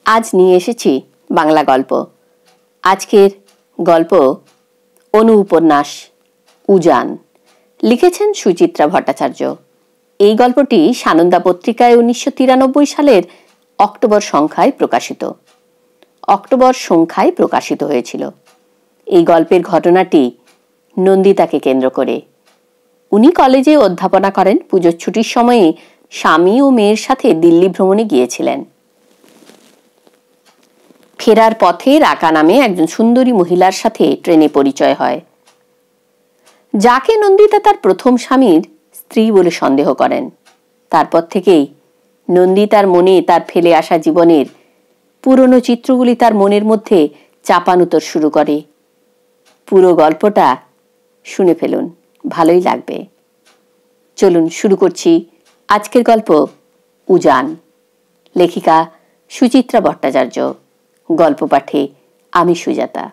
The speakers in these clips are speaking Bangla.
আজ নিয়ে এসেছি বাংলা গল্প। আজকের গল্প অনু উপন্যাস উজান, লিখেছেন সুচিত্রা ভট্টাচার্য। এই গল্পটি সানন্দা পত্রিকায় 1993 সালের অক্টোবর সংখ্যায় প্রকাশিত হয়েছিল। এই গল্পের ঘটনাটি নন্দিতাকে কেন্দ্র করে। উনি কলেজে অধ্যাপনা করেন। পুজোর ছুটির সময়ে স্বামী ও মেয়ের সাথে দিল্লি ভ্রমণে গিয়েছিলেন। ফেরার পথে রাকা নামে একজন সুন্দরী মহিলার সাথে ট্রেনে পরিচয় হয়, যাকে নন্দিতা তার প্রথম স্বামীর স্ত্রী বলে সন্দেহ করেন। তারপর থেকেই নন্দিতার মনে তার ফেলে আসা জীবনের পুরনো চিত্রগুলি তার মনের মধ্যে চাপানুতর শুরু করে। পুরো গল্পটা শুনে ফেলুন, ভালোই লাগবে। চলুন শুরু করছি আজকের গল্প উজান। লেখিকা সুচিত্রা ভট্টাচার্য, গল্প পাঠে আমি সুজাতা।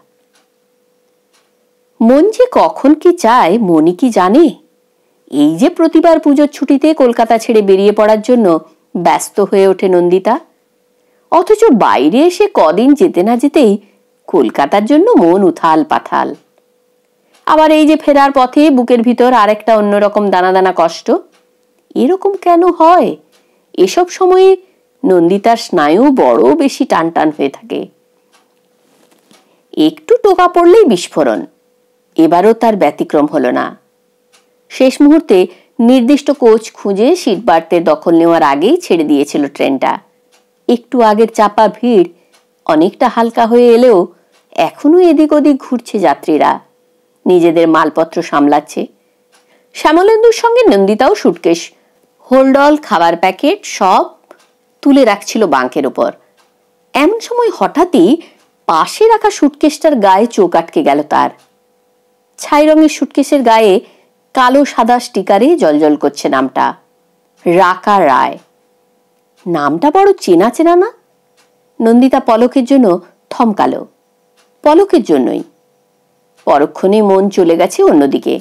মন যে কখন কি চায় মনই কি জানে। এই যে প্রতিবার পুজোর ছুটিতে কলকাতা ছেড়ে বেরিয়ে পড়ার জন্য ব্যস্ত হয়ে ওঠে নন্দিতা, অথচ বাইরে এসে কদিন যেতে না যেতেই কলকাতার জন্য মন উথাল পাথাল। আবার এই যে ফেরার পথে বুকের ভিতর আরেকটা অন্যরকম দানা দানা কষ্ট। এরকম কেন হয়? এসব সময়ে নন্দিতার স্নায়ু বড় বেশি টান টান হয়ে থাকে। একটু টোকা পড়লেই বিস্ফোরণ। এবারও তার ব্যতিক্রম হলো না। শেষ মুহূর্তে নির্দিষ্ট কোচ খুঁজে সিট বাড়তে দখল নেওয়ার আগেই ছেড়ে দিয়েছিল ট্রেনটা। একটু আগের চাপা ভিড় অনেকটা হালকা হয়ে এলেও এখনো এদিক ওদিক ঘুরছে যাত্রীরা, নিজেদের মালপত্র সামলাচ্ছে। শ্যামলেন্দুর সঙ্গে নন্দিতাও সুটকেস, হোল্ডল, খাবার প্যাকেট সব তুলে রাখছিল বাঙ্কের ওপর। এমন সময় হঠাৎই পাশে রাখা সুটকেসটার গায়ে চোখ আটকে গেল তার। ছাই রঙের সুটকেসের গায়ে কালো সাদা স্টিকারে জলজল করছে নামটা, রাকা রায়। নামটা বড় চেনা চেনা না? নন্দিতা পলকের জন্য থমকালো। পলকের জন্যই। পরক্ষণে মন চলে গেছে অন্যদিকে।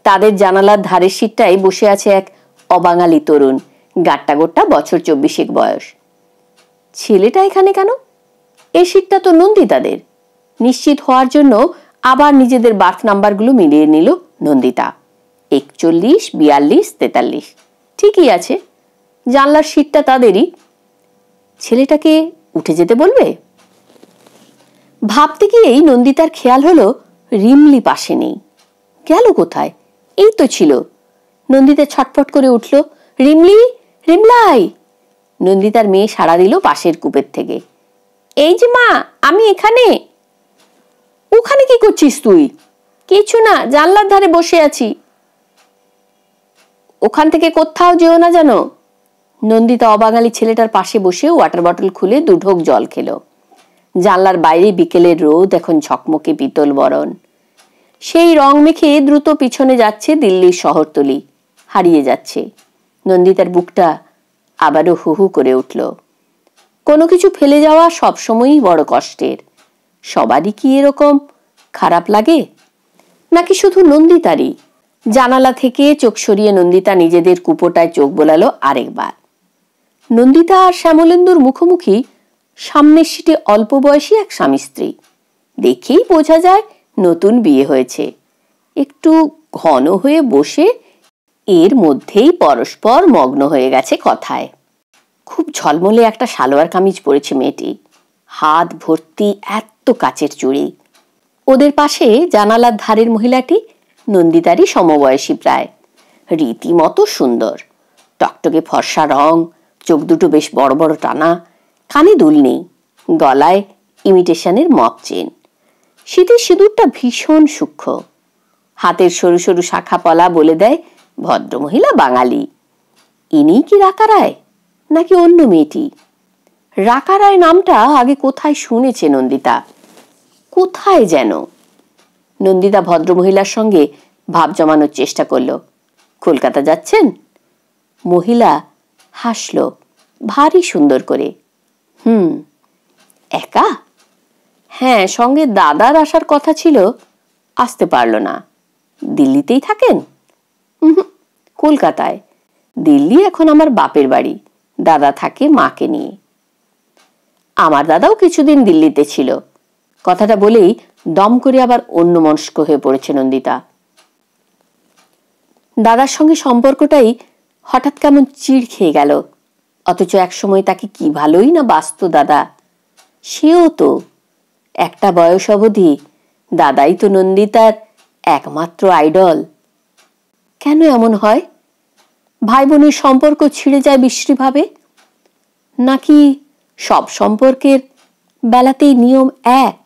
তাদের জানালার ধারের সিটটায় বসে আছে এক অবাঙালি তরুণ, গাট্টা গোট্টা, বছর 24 বয়স। ছেলেটা এখানে কেন? এই সিটটা তো নন্দিতাদের। নিশ্চিত হওয়ার জন্য আবার নিজেদের বার্থ নাম্বারগুলো মিলিয়ে নিল নন্দিতা। 41, 42, 43 ঠিকই আছে। জানলার সিটটা তাদেরই। ছেলেটাকে উঠে যেতে বলবে? ভাবতে গিয়েই নন্দিতার খেয়াল হলো রিমলি পাশে নেই। গেল কোথায়? এই তো ছিল। নন্দিতা ছটফট করে উঠল, রিমলি, রিমলাই। নন্দিতার মেয়ে সাড়া দিল পাশের কূপের থেকে, এই যে মা, আমি এখানে। ওখানে কি করছিস তুই? কিছু না, জানলার ধারে বসে আছি। ওখান থেকে কোথাও যেও না জানো। নন্দিতা অবাঙালি ছেলেটার পাশে বসে ওয়াটার বটল খুলে 2 ঢোক জল খেলো। জানলার বাইরে বিকেলের রোদ এখন ঝকমকে পিতল বরণ। সেই রং মেখে দ্রুত পিছনে যাচ্ছে দিল্লির শহরতলি, হারিয়ে যাচ্ছে। নন্দিতার বুকটা আবারও হু হু করে উঠল। কোনো কিছু ফেলে যাওয়া সবসময়ই বড় কষ্টের। সবারই কি এরকম খারাপ লাগে, নাকি শুধু নন্দিতারই? জানালা থেকে চোখ সরিয়ে নন্দিতা নিজেদের কুপোটায় চোখ বোলালো আরেকবার। নন্দিতা আর শ্যামলেন্দুর মুখোমুখি সামনের সিটে অল্প বয়সী এক স্বামী স্ত্রী। দেখেই বোঝা যায় নতুন বিয়ে হয়েছে। একটু ঘন হয়ে বসে এর মধ্যেই পরস্পর মগ্ন হয়ে গেছে কথায়। খুব ঝলমলে একটা সালোয়ার কামিজ পরেছে মেয়েটি, হাত ভর্তি এত কাচের চুড়ি। ওদের পাশে জানালার ধারের মহিলাটি নন্দিতারই সমবয়সী প্রায়, রীতিমতো সুন্দর। টকটকে ফর্সা রং, চোখ দুটো বেশ বড় বড় টানা, কানে দুল নেই, গলায় ইমিটেশনের মপ চেন। শীতের সিঁদুরটা ভীষণ সূক্ষ্ম। হাতের সরু সরু শাখা পলা বলে দেয় ভদ্রমহিলা বাঙালি। ইনি কি রাকা রায়, নাকি অন্য মেয়েটি? রাকা রায় নামটা আগে কোথায় শুনেছে নন্দিতা, কোথায় যেন। নন্দিতা ভদ্রমহিলার সঙ্গে ভাব জমানোর চেষ্টা করলো, কলকাতা যাচ্ছেন? মহিলা হাসলো ভারী সুন্দর করে। একা? হ্যাঁ, সঙ্গে দাদার আসার কথা ছিল, আসতে পারল না। দিল্লিতেই থাকেন? কলকাতায়। দিল্লি এখন আমার বাপের বাড়ি, দাদা থাকে মাকে নিয়ে। আমার দাদাও কিছুদিন দিল্লিতে ছিল। কথাটা বলেই দম করে আবার অন্যমনস্ক হয়ে পড়েছে নন্দিতা। দাদার সঙ্গে সম্পর্কটাই হঠাৎ কেমন চিড় খেয়ে গেল। অথচ একসময় তাকে কি ভালোই না বাসত দাদা। সেও তো একটা বয়স অবধি দাদাই তো নন্দিতার একমাত্র আইডল। কেন এমন হয়? ভাই বোনের সম্পর্ক ছিঁড়ে যায় বিশ্রীভাবে, নাকি সব সম্পর্কের বেলাতেই নিয়ম এক?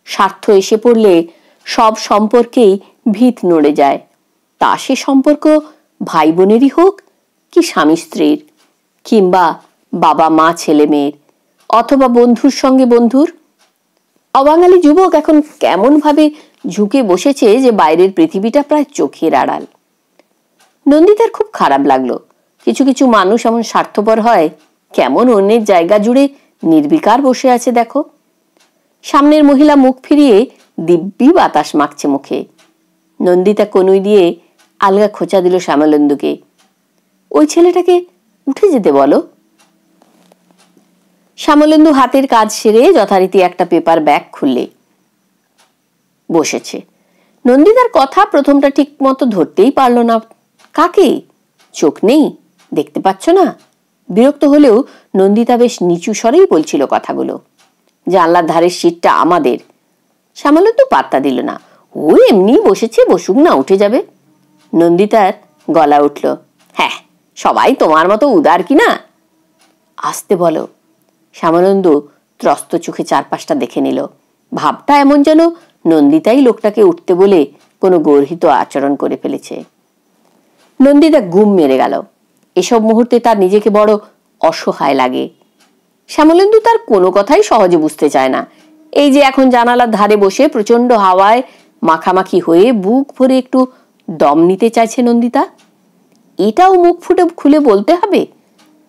স্বার্থ এসে পড়লে সব সম্পর্কেই ভিত নড়ে যায়। তা সে সম্পর্ক ভাই বোনেরই হোক, কি স্বামী স্ত্রীর, কিংবা বাবা মা ছেলে মেয়ের, অথবা বন্ধুর সঙ্গে বন্ধুর। অবাঙালি যুবক এখন কেমন ভাবে ঝুঁকে বসেছে যে বাইরের পৃথিবীটা প্রায় চোখের আড়াল। নন্দিতার খুব খারাপ লাগলো। কিছু কিছু মানুষ এমন স্বার্থপর হয়, কেমন অন্যের জায়গা জুড়ে নির্বিকার বসে আছে দেখো। সামনের মহিলা মুখ ফিরিয়ে দিব্যি বাতাস মাখছে মুখে। নন্দিতা কনুই দিয়ে আলগা খোঁচা দিল শ্যামলেন্দুকে। ওই ছেলেটাকে উঠে যেতে বলো। শ্যামলেন্দু হাতের কাজ সেরে যথারীতি একটা পেপার ব্যাগ খুললে বসেছে। নন্দিতার কথা প্রথমটা ঠিক মতো ধরতেই পারল না। কাকে? চোখ নেই, দেখতে পাচ্ছ না? বিরক্ত হলেও নন্দিতা বেশ নিচু স্বরেই বলছিল কথাগুলো। জানলার ধারের সিটটা আমাদের। শ্যামলেন্দু পাত্তা দিল না। ও এমনি বসেছে, বসুক না, উঠে যাবে। নন্দিতার গলা উঠল, হ্যাঁ, সবাই তোমার মতো উদার কিনা? আসতে বলো। শ্যামলেন্দু ত্রস্ত চোখে চারপাশটা দেখে নিল। ভাবটা এমন যেন নন্দিতাই লোকটাকে উঠতে বলে কোনো গর্হিত আচরণ করে ফেলেছে। নন্দিতা গুম মেরে গেল। এসব মুহূর্তে তার নিজেকে বড় অসহায় লাগে। শ্যামলেন্দু তার কোনো কথাই সহজে বুঝতে চায় না। এই যে এখন জানালার ধারে বসে প্রচন্ড হাওয়ায় মাখামাখি হয়ে বুক ভরে একটু দম নিতে চাইছে নন্দিতা, এটাও মুখ ফুটে খুলে বলতে হবে,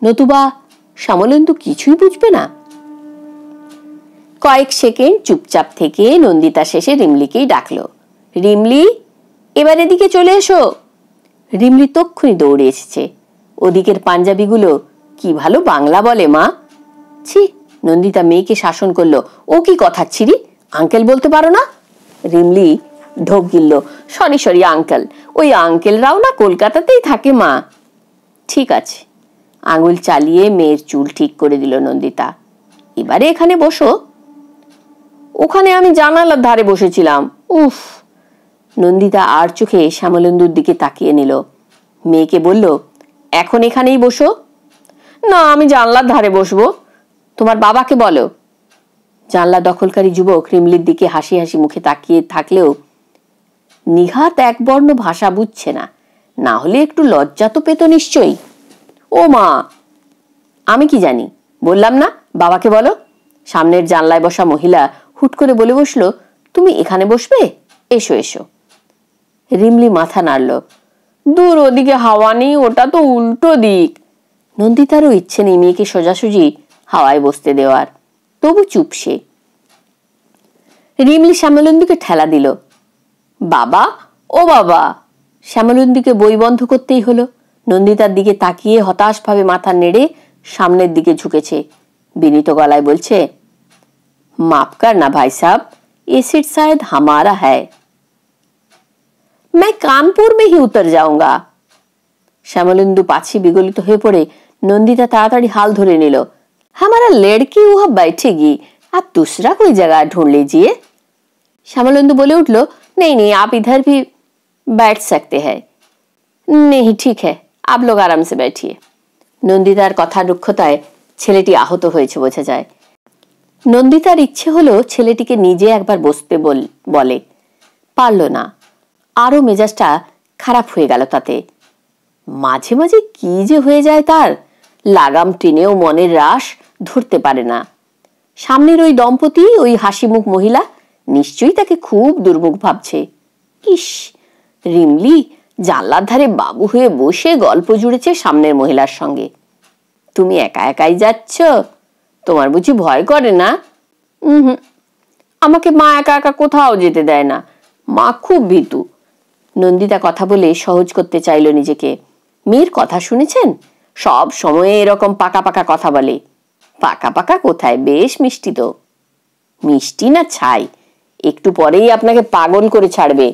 নতুবা শ্যামলেন্দু কিছুই বুঝবে না। কয়েক সেকেন্ড চুপচাপ থেকে নন্দিতা শেষে রিমলিকেই ডাকলো, রিমলি, এবার এদিকে চলে এসো। রিমলি তক্ষুনি দৌড়ে এসেছে। ওদিকের পাঞ্জাবিগুলো কি ভালো বাংলা বলে মা। ছি, নন্দিতা মেয়েকে শাসন করলো। ও কি কথা ছিরি, আঙ্কেল বলতে পারো না? রিমলি ঢোক গিলল, সরি সরি আঙ্কেল, ওই আঙ্কেলরাও না কলকাতাতেই থাকে মা। ঠিক আছে। আঙুল চালিয়ে মেয়ের চুল ঠিক করে দিল নন্দিতা। এবারে এখানে বসো। ওখানে আমি জানালার ধারে বসেছিলাম। উফ। নন্দিতা আর চোখে শ্যামলেন্দুর দিকে তাকিয়ে নিল। মেয়েকে বলল, এখন এখানেই বসো। না, আমি জানলার ধারে বসবো। তোমার বাবাকে বলো। জানলা দখলকারী যুবক রিমলির দিকে হাসি হাসি মুখে তাকিয়ে থাকলেও নিঘাত একবর্ণ ভাষা বুঝছে না। না হলে একটু লজ্জা তো পেত নিশ্চয়ই। ও মা, আমি কি জানি, বললাম না বাবাকে বলো। সামনের জানলায় বসা মহিলা হুট করে বলে বসলো, তুমি এখানে বসবে, এসো এসো। রিমলি মাথা নাড়ল। দূর, ওদিকে হাওয়া নেই, ওটা তো উল্টো দিক। নন্দিতারও ইচ্ছে নেই মেয়েকে সোজাসুজি হাওয়ায় বসতে দেওয়ার, তবু চুপ সে। রিমলি শ্যামলেন্দুকে ঠেলা দিল। বাবা, ও বাবা। শ্যামলেন্দুকে বই বন্ধ করতেই হলো। নন্দিতার দিকে তাকিয়ে হতাশভাবে মাথা নেড়ে সামনের দিকে ঝুঁকেছে। বিনীত গলায় বলছে, মাফ করনা ভাই সাহব, ये सीट शायद हमारा है, मैं कानपुर में ही उतर जाऊंगा। শ্যামলেন্দু পাছি বিগলিত হয়ে পড়ে নন্দিতা তাড়াতাড়ি হাল ধরে নিল। हमारा लड़की वहां बैठेगी, आप दूसरा कोई जगह ढूंढ लीजिए। श्यामलेंदु बोले उठलो, नहीं नहीं, आप इधर भी बैठ सकते हैं। नहीं ठीक है, आप लोग आराम से बैठिए। নন্দিতার কথার রুক্ষতায় ছেলেটি আহত হয়েছে বোঝা যায়। নন্দিতার ইচ্ছে হলো ছেলেটিকে নিজে একবার বসতে বলে, পারল না। আরো মেজাজটা খারাপ হয়ে গেল তাতে। মাঝে মাঝে কি যে হয়ে যায় তার, লাগাম টেনেও মনের রাশ ধরতে পারে না। সামনের ওই দম্পতি, ওই হাসিমুখ মহিলা নিশ্চয়ই তাকে খুব দুর্মুখ ভাবছে। ইস, রিমলি জানলার ধারে বাবু হয়ে বসে গল্প জুড়েছে সামনের মহিলার সঙ্গে। তুমি একা একাই যাচ্ছ, তোমার বুঝি ভয় করে না? আমাকে মা একা একা কোথাও যেতে দেয় না, মা খুব ভীতু। নন্দিতা কথা বলে সহজ করতে চাইল নিজেকে। মেয়ের কথা শুনেছেন, সব সময়ে এরকম পাকা পাকা কথা বলে, পাকা পাকা কোথায়, বেশ মিষ্টি তো। মিষ্টি না ছাই, একটু পরেই আপনাকে পাগল করে ছাড়বে।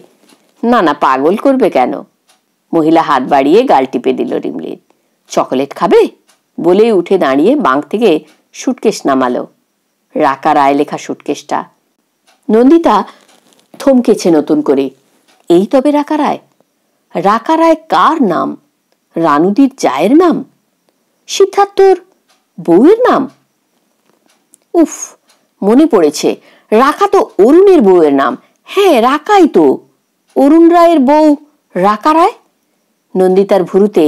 না না, পাগল করবে কেন? মহিলা হাত বাড়িয়ে গাল টিপে দিল রিমলিন। চকোলেট খাবে বলেই উঠে দাঁড়িয়ে বাঁক থেকে সুটকেস নামালো, রাকা রায় লেখা সুটকেসটা। নন্দিতা থমকেছে নতুন করে। এই তবে রাকা রায়? রাকা রায় কার নাম? রানুদির জায়ের নাম? সিদ্ধার্থর বউয়ের নাম? উফ, মনে পড়েছে, রাকা তো অরুণের বউয়ের নাম। হ্যাঁ, রাকাই তো, অরুণ রায়ের বউ রাকা রায়। নন্দিতার ভুরুতে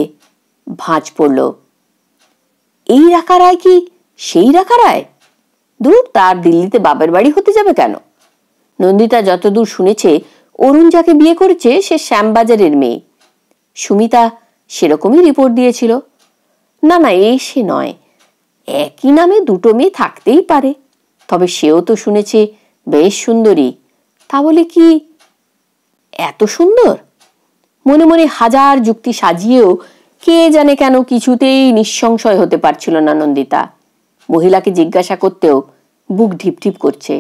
ভাঁজ পড়ল। এই রাকা রায় কি সেই রাকা রায়? দূর, তার দিল্লিতে বাপের বাড়ি হতে যাবে কেন? নন্দিতা যতদূর শুনেছে, অরুণ যাকে বিয়ে করেছে সে শ্যামবাজারের মেয়ে। সুমিতা সেরকমই রিপোর্ট দিয়েছিল। না না, সে নয়। একই নামে দুটো মেয়ে থাকতেই পারে, তবে সেও তো শুনেছে বেশ সুন্দরী। তা বলে কি এত সুন্দর? মনে মনে হাজার যুক্তি সাজিয়েও কে জানে কেন কিছুতেই নিঃসংশয় হতে পারছিল না নন্দিতা। মহিলাকে জিজ্ঞাসা করতেও বুক ঢিপঢিপ করছে।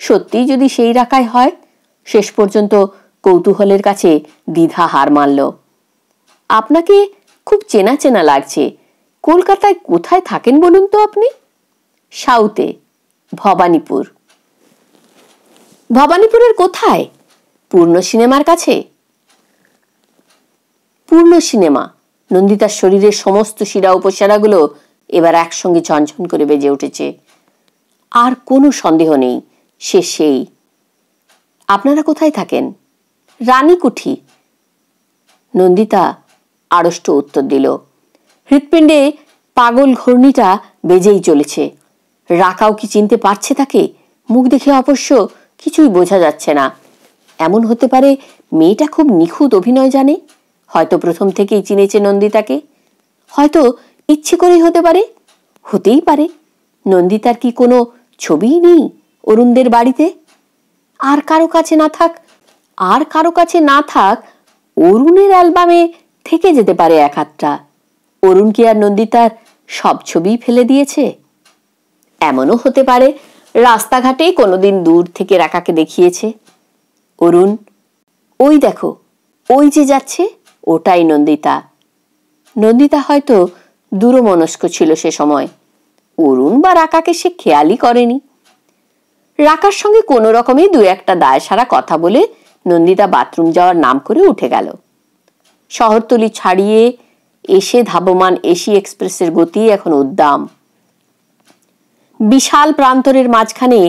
সত্যি যদি সেই রাকাই হয়? শেষ পর্যন্ত কৌতূহলের কাছে দ্বিধা হার মানল। আপনাকে খুব চেনা চেনা লাগছে। কলকাতায় কোথায় থাকেন বলুন তো আপনি? সাউথে, ভবানীপুর। ভবানীপুরের কোথায়? পূর্ণ সিনেমার কাছে। পূর্ণ সিনেমা? নন্দিতার শরীরের সমস্ত শিরা উপশিরাগুলো এবার একসঙ্গে ঝনঝন করে বেজে উঠেছে। আর কোনো সন্দেহ নেই, সে সেই। আপনারা কোথায় থাকেন? রানীকুঠি। নন্দিতা আড়ষ্ট উত্তর দিল। হৃৎপিণ্ডে পাগল ঘূর্ণিটা বেজেই চলেছে। রাকাও কি চিনতে পারছে তাকে? মুখ দেখে অবশ্য কিছুই বোঝা যাচ্ছে না। এমন হতে পারে মেয়েটা খুব নিখুঁত অভিনয় জানে, হয়তো প্রথম থেকেই চিনেছে নন্দিতাকে। হয়তো ইচ্ছে করেই হতে পারে। হতেই পারে নন্দিতার কি কোনো ছবিই নেই অরুণদের বাড়িতে? আর কারো কাছে না থাক, অরুণের অ্যালবামে থেকে যেতে পারে এক আধটা। অরুণ কি আর নন্দিতার সব ছবি ফেলে দিয়েছে? এমনও হতে পারে রাস্তাঘাটে কোনোদিন দূর থেকে রাকাকে দেখিয়েছে। অরুণ, ওই দেখো, ওই যে যাচ্ছে, ওটাই নন্দিতা। নন্দিতা হয়তো দূরমনস্ক ছিল সে সময়। অরুণ বা রাকাকে সে খেয়ালই করেনি। রাকার সঙ্গে কোনো রকমে দু একটা দায় সারা কথা বলে নন্দিতা বাথরুম যাওয়ার নাম করে উঠে গেল। শহরতলি ছাড়িয়ে এসে ধাবমান এসি এক্সপ্রেসের গতি এখন উদ্দাম। বিশাল প্রান্তরের মাঝখানে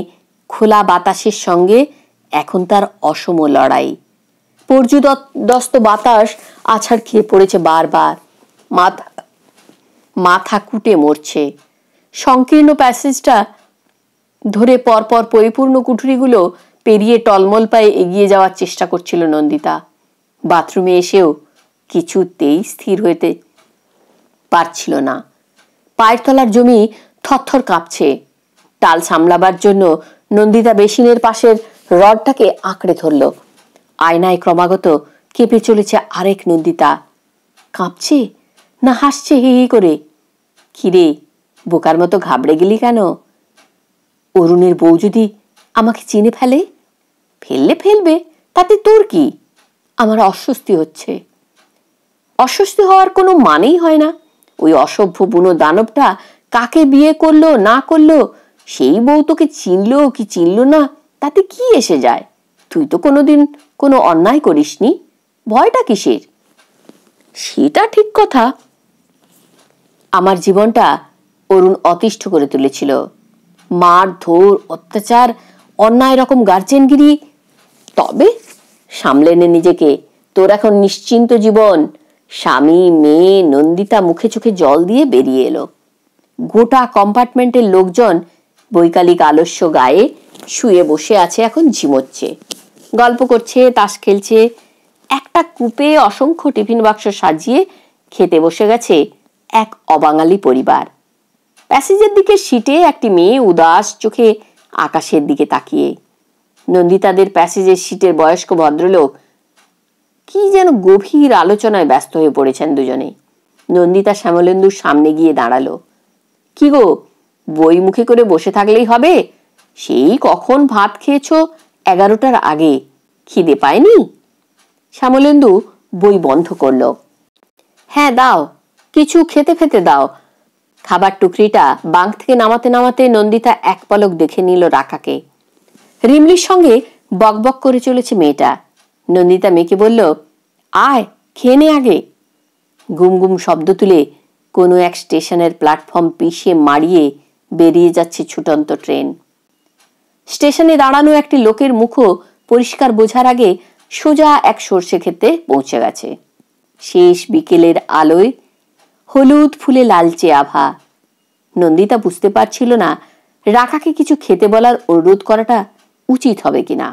খোলা বাতাসের সঙ্গে এখন তার অসম লড়াই। পর্যুদস্ত বাতাস আছাড় খেয়ে পড়েছে বারবার, মাথা কুটে মরছে। সংকীর্ণ প্যাসেজটা ধরে পরপর পরিপূর্ণ কুঠুরিগুলো পেরিয়ে টলমল পায়ে এগিয়ে যাওয়ার চেষ্টা করছিল নন্দিতা। বাথরুমে এসেও কিছুতেই স্থির হতে পারছিল না। পায়ের তলার জমি থরথর কাঁপছে। টাল সামলাবার জন্য নন্দিতা বেসিনের পাশের রডটাকে আঁকড়ে ধরল। আয়নায় ক্রমাগত কেঁপে চলেছে আরেক নন্দিতা। কাঁপছে না হাসছে হি হি করে? কিরে, বোকার মতো ঘাবড়ে গেলি কেন? অরুণের বউ যদি আমাকে চিনে ফেলে? ফেলবে, তাতে তোর কি? আমার অস্বস্তি হচ্ছে। অস্বস্তি হওয়ার কোনো মানেই হয় না। ওই অসভ্য বুনো দানবটা কাকে বিয়ে করলো না করলো, সেই বউ তোকে চিনলো কি চিনলো না, তাতে কি এসে যায়? তুই তো কোনোদিন কোনো অন্যায় করিসনি, ভয়টা কিসের? সেটা ঠিক কথা। আমার জীবনটা অরুণ অতিষ্ঠ করে তুলেছিল। মার ধর, অত্যাচার, অন্যায় রকম গার্জেনগিরি। তবে সামলে নে নিজেকে, তোর এখন নিশ্চিন্ত জীবন। স্বামী, মেয়ে, নন্দিতা মুখে চোখে জল দিয়ে বেরিয়ে এলো। গোটা কম্পার্টমেন্টের লোকজন বৈকালিক আলস্য গায়ে শুয়ে বসে আছে, এখন ঝিমোচ্ছে, গল্প করছে, তাস খেলছে। একটা কূপে অসংখ্য টিফিন বাক্স সাজিয়ে খেতে বসে গেছে এক অবাঙালি পরিবার। প্যাসেজের দিকে সিটে একটি মেয়ে উদাস চোখে আকাশের দিকে তাকিয়ে। নন্দিতাদের প্যাসেজের সিটের বয়স্ক ভদ্রলোক কি যেন গভীর আলোচনায় ব্যস্ত হয়ে পড়েছেন দুজনে। নন্দিতা শ্যামলেন্দুর সামনে গিয়ে দাঁড়ালো। কি গো, বই মুখে করে বসে থাকলেই হবে? সেই কখন ভাত খেয়েছো 11টার আগে, খিদে পায়নি? শ্যামলেন্দু বই বন্ধ করল। হ্যাঁ দাও, কিছু খেতে খেতে দাও। খাবার টুকরিটা বাঙ্ক থেকে নামাতে নামাতে নন্দিতা এক পলক দেখে নিল রাকাকে। রিমলির সঙ্গে বকবক করে চলেছে মেয়েটা। নন্দিতা মেয়েকে বলল, আয় খেয়ে নে আগে। গুম গুম শব্দ তুলে কোনো এক স্টেশনের প্ল্যাটফর্ম পিষে মারিয়ে বেরিয়ে যাচ্ছে ছুটন্ত ট্রেন। স্টেশনে দাঁড়ানো একটি লোকের মুখও পরিষ্কার বোঝার আগে সোজা এক সর্ষে ক্ষেতে পৌঁছে গেছে। শেষ বিকেলের আলোয় হলুদ ফুলে লালচে আভা। নন্দিতা বুঝতে পারছিল না রাকাকে কিছু খেতে বলার অনুরোধ করাটা উচিত হবে কিনা।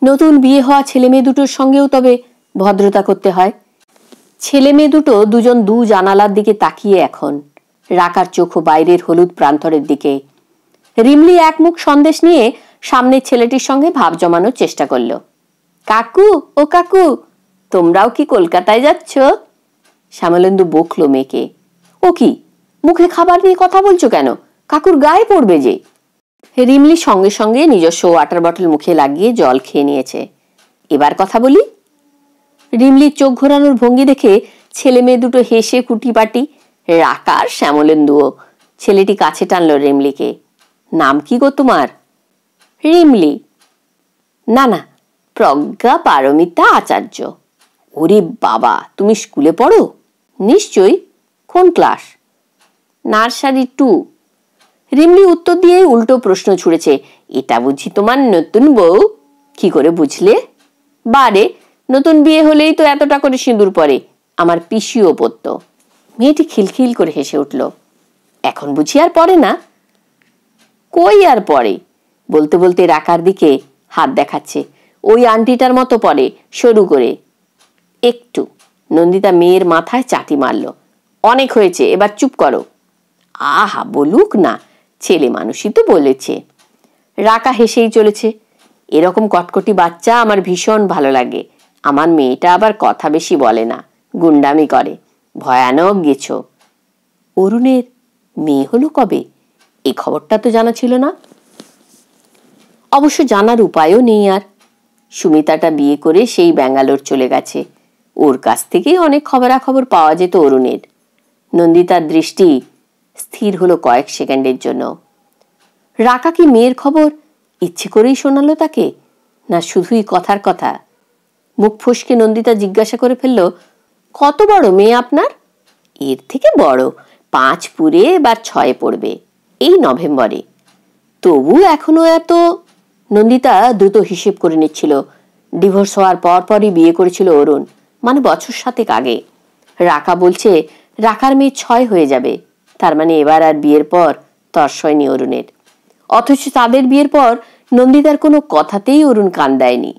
নতুন বিয়ে হওয়া ছেলে মেয়ে দুটোর সঙ্গেও তবে ভদ্রতা করতে হয়। ছেলে মেয়ে দুটো দুজন দু জানালার দিকে তাকিয়ে এখন, রাকার চোখও বাইরের হলুদ প্রান্তরের দিকে। রিমলি এক মুখ সন্দেশ নিয়ে সামনের ছেলেটির সঙ্গে ভাব জমানোর চেষ্টা করল। কাকু, ও কাকু, তোমরাও কি কলকাতায় যাচ্ছ? শ্যামলেন্দু বকলো মেয়েকে। ও কি, মুখে খাবার নিয়ে কথা বলছো কেন? কাকুর গায়ে পড়বে যে। রিমলি সঙ্গে সঙ্গে নিজস্ব ওয়াটার বটল মুখে লাগিয়ে জল খেয়ে নিয়েছে। এবার কথা বলি। রিমলির চোখ ঘোরানোর ভঙ্গি দেখে ছেলে মেয়ে দুটো হেসে কুটিপাটি। রাকার শ্যামলেন্দুও। ছেলেটি কাছে টানল রিমলিকে। নাম কি গো তোমার? রিমলি। না না, প্রজ্ঞা পারমিতা আচার্য। ওরে বাবা, তুমি স্কুলে পড়ো? নিশ্চয়ই। কোন ক্লাস? নার্সারি 2। রিমলি উত্তর দিয়ে উল্টো প্রশ্ন ছুড়েছে, এটা বুঝি তোমার নতুন বউ? কি করে বুঝলে? বারে, নতুন বিয়ে হলেই তো এতটা করে সিঁদুর পরে। আমার পিসিও পরত। মেয়েটি খিলখিল করে হেসে উঠল। এখন বুঝি আর পরে না? কই আর পরে? বলতে বলতে রাকার দিকে হাত দেখাচ্ছে। ওই আন্টিটার মতো পরে, সরু করে। একটু। নন্দিতা মেয়ের মাথায় চাটি মারল। অনেক হয়েছে, এবার চুপ করো। আহা, বলুক না, ছেলে মানুষই তো বলেছে। রাকা হেসেই চলেছে। এরকম কটকটি বাচ্চা আমার ভীষণ ভালো লাগে। আমার মেয়েটা আবার কথা বেশি বলে না, গুন্ডামি করে। ভয়ানক গেছো। অরুণের মেয়ে হলো কবে? এই খবরটা তো জানা ছিল না। অবশ্য জানার উপায়ও নেই আর। সুমিতাটা বিয়ে করে সেই ব্যাঙ্গালোর চলে গেছে। ওর কাছ থেকেই অনেক খবরাখবর পাওয়া যেত অরুণের। নন্দিতার দৃষ্টি স্থির হলো কয়েক সেকেন্ডের জন্য। রাকা কি মেয়ের খবর ইচ্ছে করেই শোনালো তাকে, না শুধুই কথার কথা? মুখ ফসকে নন্দিতা জিজ্ঞাসা করে ফেলল, কত বড় মেয়ে আপনার? এর থেকে বড়, 5 পুরে বা 6 পড়বে এই নভেম্বরে। তবু এখনো এত। নন্দিতা দ্রুত হিসেব করে নিচ্ছিল। ডিভোর্স হওয়ার পরপরই বিয়ে করেছিল অরুণ, মানে বছর 7 আগে। রাকা বলছে রাকার মেয়ে 6 হয়ে যাবে। তার মানে এবার আর বিয়ের পর তর্স হয়নি অরুণের। অথচ তাদের বিয়ের পর নন্দিতার কোনো কথাতেই অরুণ কান দেয়নি।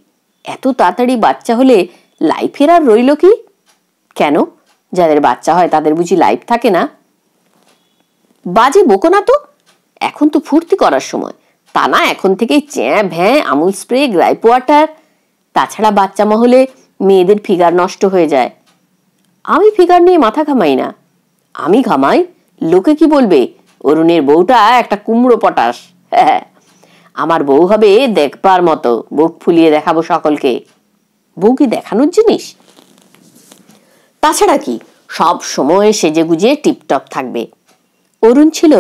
এত তাড়াতাড়ি বাচ্চা হলে লাইফের আর রইল কি? কেন, যাদের বাচ্চা হয় তাদের বুঝি লাইফ থাকে না? বাজে বকো না তো। এখন তো ফুর্তি করার সময়, তা না এখন থেকেই চ্যাঁ ভ্যাঁ, আমুল স্প্রে, গ্রাইপ ওয়াটার। তাছাড়া বাচ্চা মহলে মেয়েদের ফিগার নষ্ট হয়ে যায়। আমি ফিগার নিয়ে মাথা ঘামাই না। আমি ঘামাই, লোকে কি বলবে অরুণের বউটা একটা কুমড়ো পটাশ। হ্যাঁ, আমার বউ হবে দেখবার মতো, বুক ফুলিয়ে দেখাবো সকলকে। বউ কি দেখানোর জিনিস? তাছাড়া কি, সব সময় সেজে গুজে টিপটপ থাকবে। অরুণ ছিল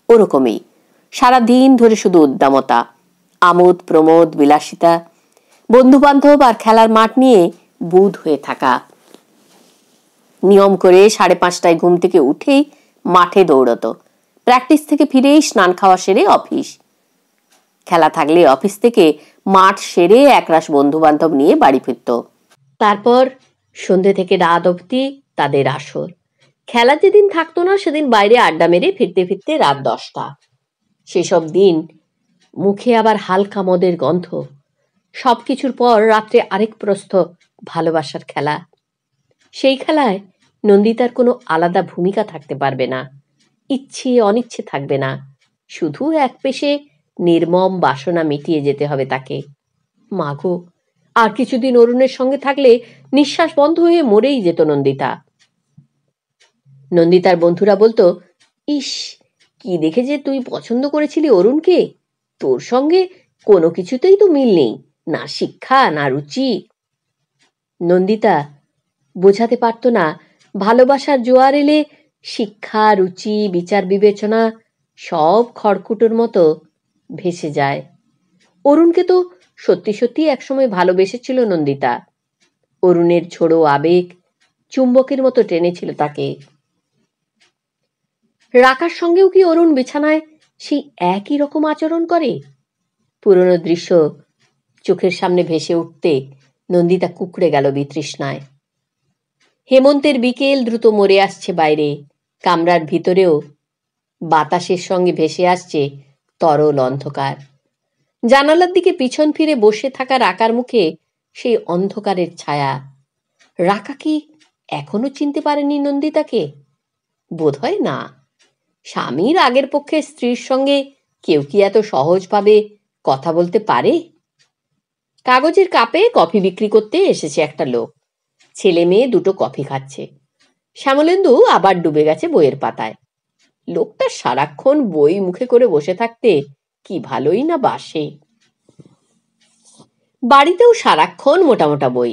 ওরকমই, সারাদিন ধরে শুধু উদ্দামতা, আমোদ প্রমোদ, বিলাসিতা, বন্ধু বান্ধব আর খেলার মাঠ নিয়ে বুঁদ হয়ে থাকা। নিয়ম করে 5:30টায় ঘুম থেকে উঠেই মাঠে দৌড়তো। প্র্যাকটিস থেকে ফিরেই স্নান খাওয়া সেরে অফিস। খেলা থাকলে অফিস থেকে মাঠ সেরে একরাশ বন্ধু বান্ধব নিয়ে বাড়ি ফিরত। তারপর সন্ধ্যে থেকে রাত অবধি তাদের আসর। খেলা যেদিন থাকতো না সেদিন বাইরে আড্ডা মেরে ফিরতে ফিরতে রাত 10টা। সেসব দিন মুখে আবার হালকা মদের গন্ধ। সবকিছুর পর রাত্রে আরেক প্রস্থ ভালোবাসার খেলা। সেই খেলায় নন্দিতার কোনো আলাদা ভূমিকা থাকতে পারবে না, ইচ্ছে অনিচ্ছে থাকবে না। শুধু এক পেশে নির্মম বাসনা মিটিয়ে যেতে হবে তাকে। মাগো, আর কিছুদিন অরুণের সঙ্গে থাকলে নিঃশ্বাস বন্ধ হয়ে মরেই যেত নন্দিতা। নন্দিতার বন্ধুরা বলতো, ইস কি দেখে যে তুই পছন্দ করেছিলি অরুণকে? তোর সঙ্গে কোনো কিছুতেই তো মিল নেই, না শিক্ষা না রুচি। নন্দিতা বোঝাতে পারত না ভালোবাসার জোয়ার এলে শিক্ষা রুচি বিচার বিবেচনা সব খড়কুটোর মতো ভেসে যায়। অরুণকে তো সত্যি সত্যি একসময় ভালোবেসেছিল নন্দিতা। অরুণের ঝোড়ো আবেগ চুম্বকের মতো টেনেছিল তাকে। রাকার সঙ্গেও কি অরুণ বিছানায় সেই একই রকম আচরণ করে? পুরনো দৃশ্য চোখের সামনে ভেসে উঠতে নন্দিতা কুঁকড়ে গেল বিতৃষ্ণায়। হেমন্তের বিকেল দ্রুত মরে আসছে বাইরে, কামরার ভিতরেও বাতাসের সঙ্গে ভেসে আসছে তরল অন্ধকার। জানালার দিকে পিছন ফিরে বসে থাকা রাকার মুখে সেই অন্ধকারের ছায়া। রাকা কি এখনো চিনতে পারেনি নন্দিতাকে? বোধহয় না। স্বামীর আগের পক্ষে স্ত্রীর সঙ্গে কেউ কি এত সহজভাবে কথা বলতে পারে? কাগজের কাপে কফি বিক্রি করতে এসেছে একটা লোক। ছেলে মেয়ে দুটো কফি খাচ্ছে। শ্যামলেন্দু আবার ডুবে গেছে বইয়ের পাতায়। লোকটা সারাক্ষণ বই মুখে করে বসে থাকতে কি ভালোই না বাসে। বাড়িতেও সারাক্ষণ মোটা মোটা বই।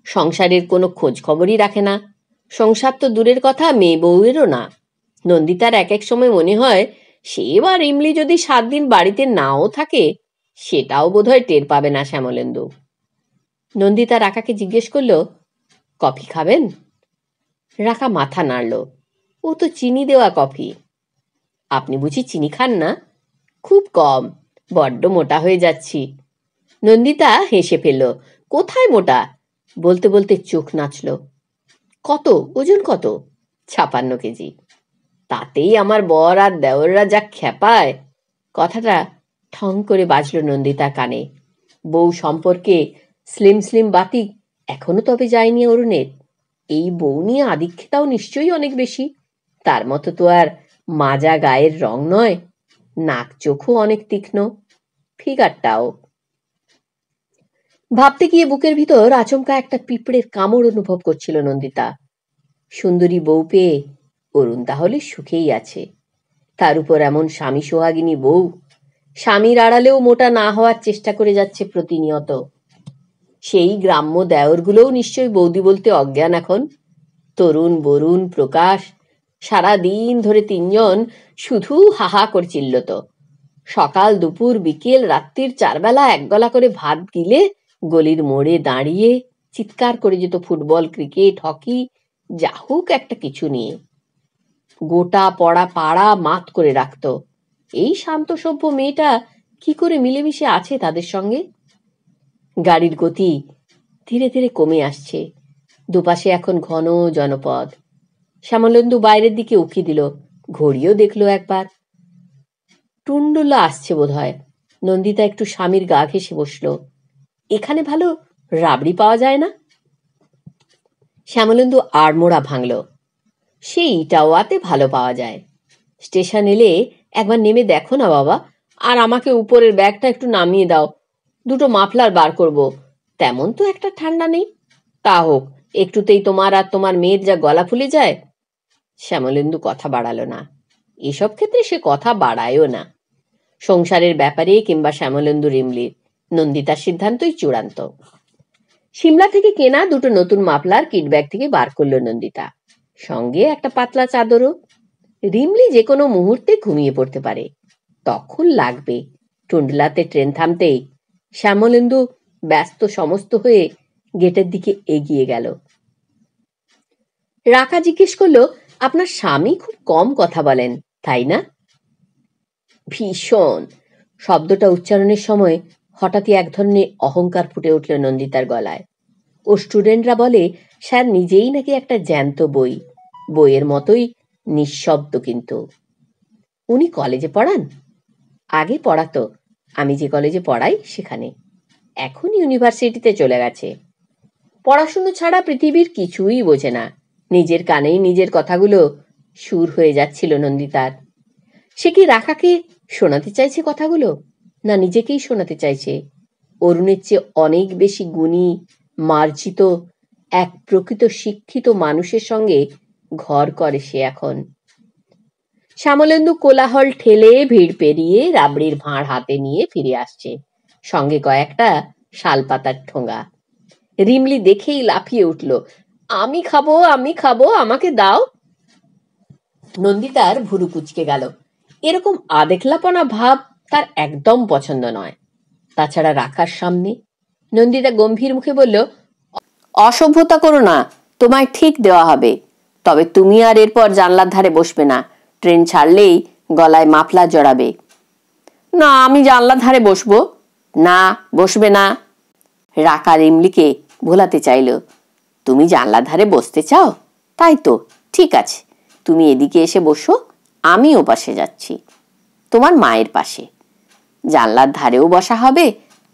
সংসারের কোনো খোঁজ খবরই রাখে না। সংসার তো দূরের কথা, মেয়ে বউয়েরও না। নন্দিতার এক এক সময় মনে হয় সে বা রিমলি যদি 7 দিন বাড়িতে নাও থাকে সেটাও বোধহয় টের পাবে না শ্যামলেন্দু। নন্দিতা রাকাকে জিজ্ঞেস করলো, কফি খাবেন? রাকা মাথা নাড়ল। ও তো চিনি দেওয়া কফি। আপনি বুঝি চিনি খান না? খুব কম, বড্ড মোটা হয়ে যাচ্ছি। নন্দিতা হেসে ফেলল। কোথায় মোটা? বলতে বলতে চোখ নাচল। কত ওজন? কত? 56 কেজি। তাতেই আমার বর আর দেওররা যা খেপায়। কথাটা ঠং করে বাজল নন্দিতার কানে। বউ সম্পর্কে স্লিম স্লিম বাতি এখনো তবে যায়নি অরুণের। এই বউ নিয়ে আদিক্ষেতাও নিশ্চয়ই অনেক বেশি। তার মতো তো আর মাজা গায়ের রং নয়। নাক চোখও অনেক তীক্ষ্ণ, ফিগারটাও। ভাবতে গিয়ে বুকের ভিতর আচমকা একটা পিঁপড়ের কামড় অনুভব করছিল নন্দিতা। সুন্দরী বউ পেয়ে অরুণ তাহলে সুখেই আছে। তার উপর এমন স্বামী সোহাগিনী বউ। স্বামীর আড়ালেও মোটা না হওয়ার চেষ্টা করে যাচ্ছে প্রতিনিয়ত। সেই গ্রাম্য দেওরগুলোও নিশ্চয়ই বৌদি বলতে অজ্ঞান এখন। তরুণ বরুণ প্রকাশ সারা দিন ধরে 3 জন শুধু হাহা করে চিল্লত। সকাল দুপুর বিকেল রাত্রির 4 বেলা এক গলা করে ভাত গিলে গলির মোড়ে দাঁড়িয়ে চিৎকার করে যেত ফুটবল ক্রিকেট হকি যা হোক একটা কিছু নিয়ে। গোটা পড়া পাড়া মাত করে রাখত। এই শান্ত সভ্য মেয়েটা কি করে মিলেমিশে আছে তাদের সঙ্গে? গাড়ির গতি ধীরে ধীরে কমে আসছে। দুপাশে এখন ঘন জনপদ। শ্যামলেন্দু বাইরের দিকে উকি দিল, ঘড়িও দেখলো একবার। টুন্ডুলা আসছে বোধহয়। নন্দিতা একটু স্বামীর গা ঘেঁষে বসলো। এখানে ভালো রাবড়ি পাওয়া যায় না? শ্যামলেন্দু আড়মোড়া ভাঙল। সেই ইটাওয়াতে ভালো পাওয়া যায়। স্টেশন এলে একবার নেমে দেখো না বাবা, আর আমাকে উপরের ব্যাগটা একটু নামিয়ে দাও। দুটো মাফলার বার করব। তেমন তো একটা ঠান্ডা নেই। তা হোক, একটুতেই তোমার আর তোমার মেয়ের যা গলা ফুলে যায়। শ্যামলেন্দু কথা বাড়ালো না। এসব ক্ষেত্রে সে কথা বাড়ায়ও না। সংসারের ব্যাপারে কিংবা শ্যামলেন্দু রিমলির, নন্দিতার সিদ্ধান্তই চূড়ান্ত। সিমলা থেকে কেনা দুটো নতুন মাফলার কিট ব্যাগ থেকে বার করলো নন্দিতা। সঙ্গে একটা পাতলা চাদরও। রিমলি যে কোনো মুহূর্তে ঘুমিয়ে পড়তে পারে, তখন লাগবে। টুন্ডলাতে ট্রেন থামতেই শ্যামলেন্দু ব্যস্ত সমস্ত হয়ে গেটের দিকে এগিয়ে গেল। রাকা জিজ্ঞেস করলো, আপনার স্বামী খুব কম কথা বলেন তাই না? ভীষণ। শব্দটা উচ্চারণের সময় হঠাৎই এক ধরনের অহংকার ফুটে উঠল নন্দিতার গলায়। ও স্টুডেন্টরা বলে স্যার নিজেই নাকি একটা জ্যান্ত বই, বইয়ের মতোই নিঃশব্দ। কিন্তু উনি কলেজে পড়ান? আগে পড়াতো, আমি যে কলেজে পড়াই সেখানে। এখন ইউনিভার্সিটিতে চলে গেছে। পড়াশুনো ছাড়া পৃথিবীর কিছুই বোঝে না। নিজের কানেই নিজের কথাগুলো সুর হয়ে যাচ্ছিল নন্দিতার। সে কি রাকাকে শোনাতে চাইছে কথাগুলো, না নিজেকেই শোনাতে চাইছে? অরুণের চেয়ে অনেক বেশি গুণী মার্জিত এক প্রকৃত শিক্ষিত মানুষের সঙ্গে ঘর করে সে এখন। শ্যামলেন্দু কোলাহল ঠেলে ভিড় পেরিয়ে রাবড়ির ভাঁড় হাতে নিয়ে ফিরে আসছে, সঙ্গে কয়েকটা শালপাতার ঠোঙা। রিমলি দেখেই লাফিয়ে উঠল, আমি খাবো, আমি খাবো, আমাকে দাও। নন্দিতার ভুরু কুচকে গেল। এরকম আদেখলাপনা ভাব তার একদম পছন্দ নয়। তাছাড়া রাখার সামনে। নন্দিতা গম্ভীর মুখে বলল, অসভ্যতা করো না, তোমায় ঠিক দেওয়া হবে, তবে তুমি আর এরপর জানলার ধারে বসবে না, ট্রেন ছাড়লেই গলায় মাফলার জড়াবে। না, আমি জানলার ধারে বসবো না। বসবে না। রাকা রিমলিকে ভোলাতে চাইল, তুমি জানলার ধারে বসতে চাও? তাই তো, ঠিক আছে, তুমি এদিকে এসে বসো, আমি ও পাশে যাচ্ছি, তোমার মায়ের পাশে। জানলার ধারেও বসা হবে,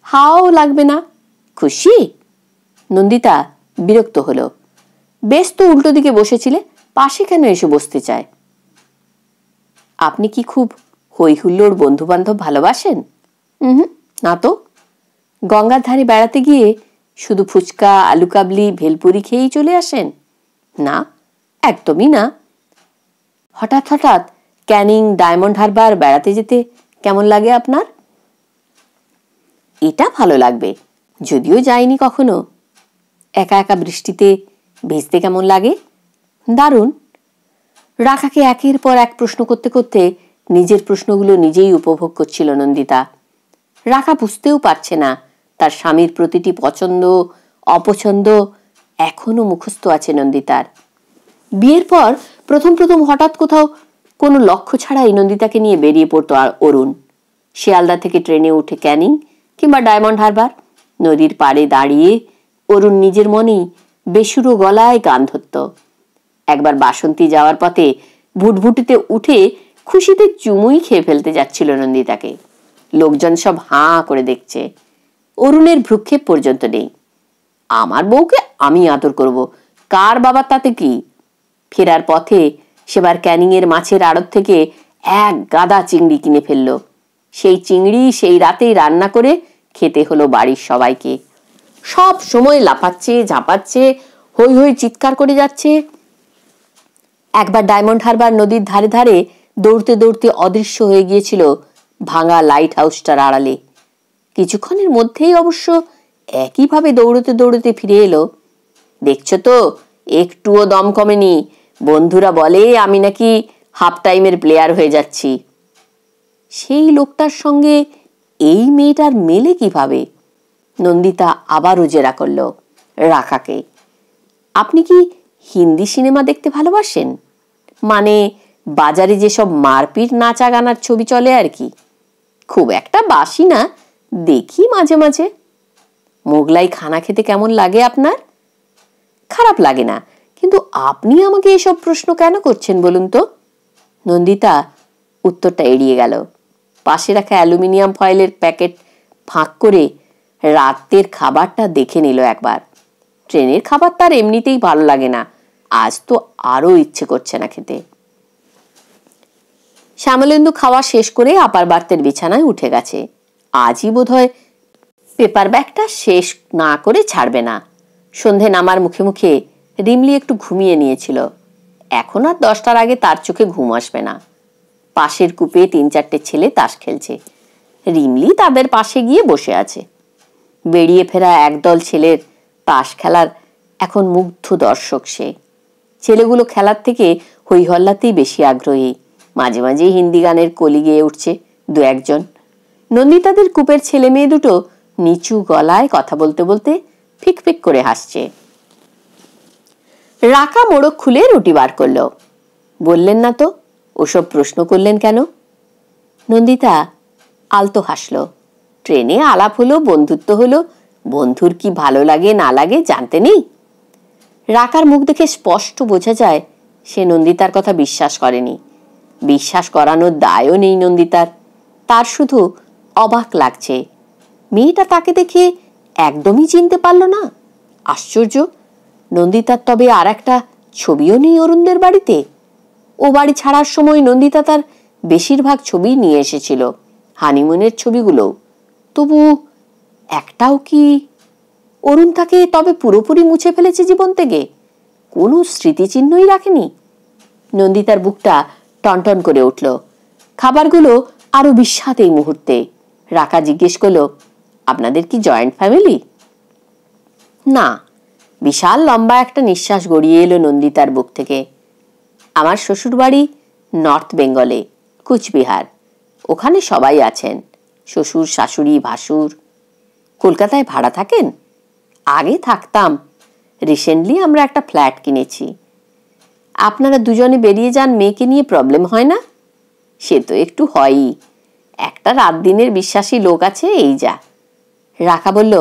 হাওয়াও লাগবে না। খুশি? নন্দিতা বিরক্ত হলো। বেশ তো উল্টো দিকে বসেছিলে, পাশে কেন এসে বসতে চায়? আপনি কি খুব হই হুল্লোড় বন্ধু বান্ধব ভালোবাসেন? না তো। গঙ্গার ধারে বেড়াতে গিয়ে শুধু ফুচকা, আলু কাবলি, ভেলপুরি খেয়েই চলে আসেন? না, একদমই না। হঠাৎ হঠাৎ ক্যানিং, ডায়মন্ড হারবার বেড়াতে যেতে কেমন লাগে আপনার? এটা ভালো লাগবে, যদিও যাইনি কখনো। একা একা বৃষ্টিতে ভিজতে কেমন লাগে? দারুণ। রাখাকে একের পর এক প্রশ্ন করতে করতে নিজের প্রশ্নগুলো নিজেই উপভোগ করছিল নন্দিতা। রাখা বুঝতেও পারছে না তার স্বামীর প্রতিটি পছন্দ অপছন্দ এখনো মুখস্থ আছে নন্দিতার। বিয়ের পর প্রথম প্রথম হঠাৎ কোথাও কোনো লক্ষ্য ছাড়াই নন্দিতাকে নিয়ে বেরিয়ে পড়তো অরুণ। শিয়ালদা থেকে ট্রেনে উঠে ক্যানিং কিংবা ডায়মন্ড হারবার। নদীর পাড়ে দাঁড়িয়ে অরুণ নিজের মনেই বেসুরো গলায় গান ধরত। একবার বাসন্তী যাওয়ার পথে ভুটভুটিতে উঠে খুশিতে চুমুই খেয়ে ফেলতে যাচ্ছিল নন্দিতাকে। লোকজন সব হাঁ করে দেখছে, অরুণের ভ্রুক্ষেপ পর্যন্ত নেই। আমার বউকে আমি আদর করব, কার বাবার তাতে কি? ফেরার পথে সেবার ক্যানিং এর মাছের আড়ত থেকে এক গাদা চিংড়ি কিনে ফেলল। সেই চিংড়ি সেই রাতেই রান্না করে খেতে হলো বাড়ির সবাইকে। সব সময় লাফাচ্ছে, ঝাঁপাচ্ছে, হই হই চিৎকার করে যাচ্ছে। একবার ডায়মন্ড হারবার নদীর ধারে ধারে দৌড়তে দৌড়তে অদৃশ্য হয়ে গিয়েছিল ভাঙা লাইট হাউসটার আড়ালে। কিছুক্ষণের মধ্যেই অবশ্য একইভাবে দৌড়তে দৌড়তে ফিরে এলো। দেখছো তো, একটুও দম কমেনি। বন্ধুরা বলে আমি নাকি হাফ টাইমের প্লেয়ার হয়ে যাচ্ছি। সেই লোকটার সঙ্গে এই মেয়েটার মেলে কিভাবে? নন্দিতা আবারও জেরা করল রাখাকে। আপনি কি হিন্দি সিনেমা দেখতে ভালোবাসেন? মানে বাজারে যেসব মারপিট নাচা গানার ছবি চলে আর কি। খুব একটা বাসি না, দেখি মাঝে মাঝে। মোগলাই খানা খেতে কেমন লাগে আপনার? খারাপ লাগে না, কিন্তু আপনি আমাকে এসব প্রশ্ন কেন করছেন বলুন তো? নন্দিতা উত্তরটা এড়িয়ে গেল। পাশে রাখা অ্যালুমিনিয়াম ফয়েলের প্যাকেট ফাঁক করে রাতের খাবারটা দেখে নিল একবার। ট্রেনের খাবার তার এমনিতেই ভালো লাগে না, আজ তো আরো ইচ্ছে করছে না খেতে। শ্যামলেন্দু খাওয়া শেষ করে আপার বার্তের বিছানায় উঠে গেছে। আজই বোধহয় পেপার ব্যাগটা শেষ না করে ছাড়বে না। সন্ধে নামার মুখে মুখে রিমলি একটু ঘুমিয়ে নিয়েছিল। এখন আর 10টার আগে তার চোখে ঘুম আসবে না। পাশের কূপে 3-4টে ছেলে তাস খেলছে। রিমলি তাদের পাশে গিয়ে বসে আছে। বেরিয়ে ফেরা একদল ছেলের তাস খেলার এখন মুগ্ধ দর্শক সে। ছেলেগুলো খেলার থেকে হই হল্লাতেই বেশি আগ্রহী। মাঝে মাঝে হিন্দি গানের কলি গেয়ে উঠছে 2-1 জন। নন্দিতাদের কূপের ছেলে মেয়ে দুটো নিচু গলায় কথা বলতে বলতে ফিক ফিক করে হাসছে। রাকা মোড়ক খুলে রুটি বার করলো। বললেন না তো, ওসব প্রশ্ন করলেন কেন? নন্দিতা আলতো হাসলো। ট্রেনে আলাপ হলো, বন্ধুত্ব হলো, বন্ধুর কি ভালো লাগে না লাগে জানতে নেই? রাকার মুখ দেখে স্পষ্ট বোঝা যায় সে নন্দিতার কথা বিশ্বাস করেনি। বিশ্বাস করানোর দায়ও নেই নন্দিতার। তার শুধু অবাক লাগছে, মেয়েটা তাকে দেখে একদমই চিনতে পারল না। আশ্চর্য, নন্দিতার তবে আর একটা ছবিও নেই অরুণদের বাড়িতে? ও বাড়ি ছাড়ার সময় নন্দিতা তার বেশিরভাগ ছবি নিয়ে এসেছিল, হানিমুনের ছবিগুলো। তবু একটাও কি? অরুণ তাকে তবে পুরোপুরি মুছে ফেলেছে জীবন থেকে, কোনো স্মৃতিচিহ্নই রাখেনি? নন্দিতার বুকটা টনটন করে উঠল। খাবারগুলো আরো বিস্বাদ এই মুহূর্তে। রাকা জিজ্ঞেস করলো, আপনাদের কি জয়েন্ট ফ্যামিলি? না। বিশাল লম্বা একটা নিঃশ্বাস গড়িয়ে এলো নন্দিতার বুক থেকে। আমার শ্বশুর বাড়ি নর্থ বেঙ্গলে, কুচবিহার। ওখানে সবাই আছেন, শ্বশুর, শাশুড়ি, ভাসুর। কলকাতায় ভাড়া থাকেন? আগে থাকতাম, রিসেন্টলি আমরা একটা ফ্ল্যাট কিনেছি। আপনারা দুজনে বেরিয়ে যান, মেয়েকে নিয়ে প্রবলেম হয় না? সে তো একটু হয়ই, একটা রাত দিনের বিশ্বাসী লোক আছে, এই যা। রাকা বলল,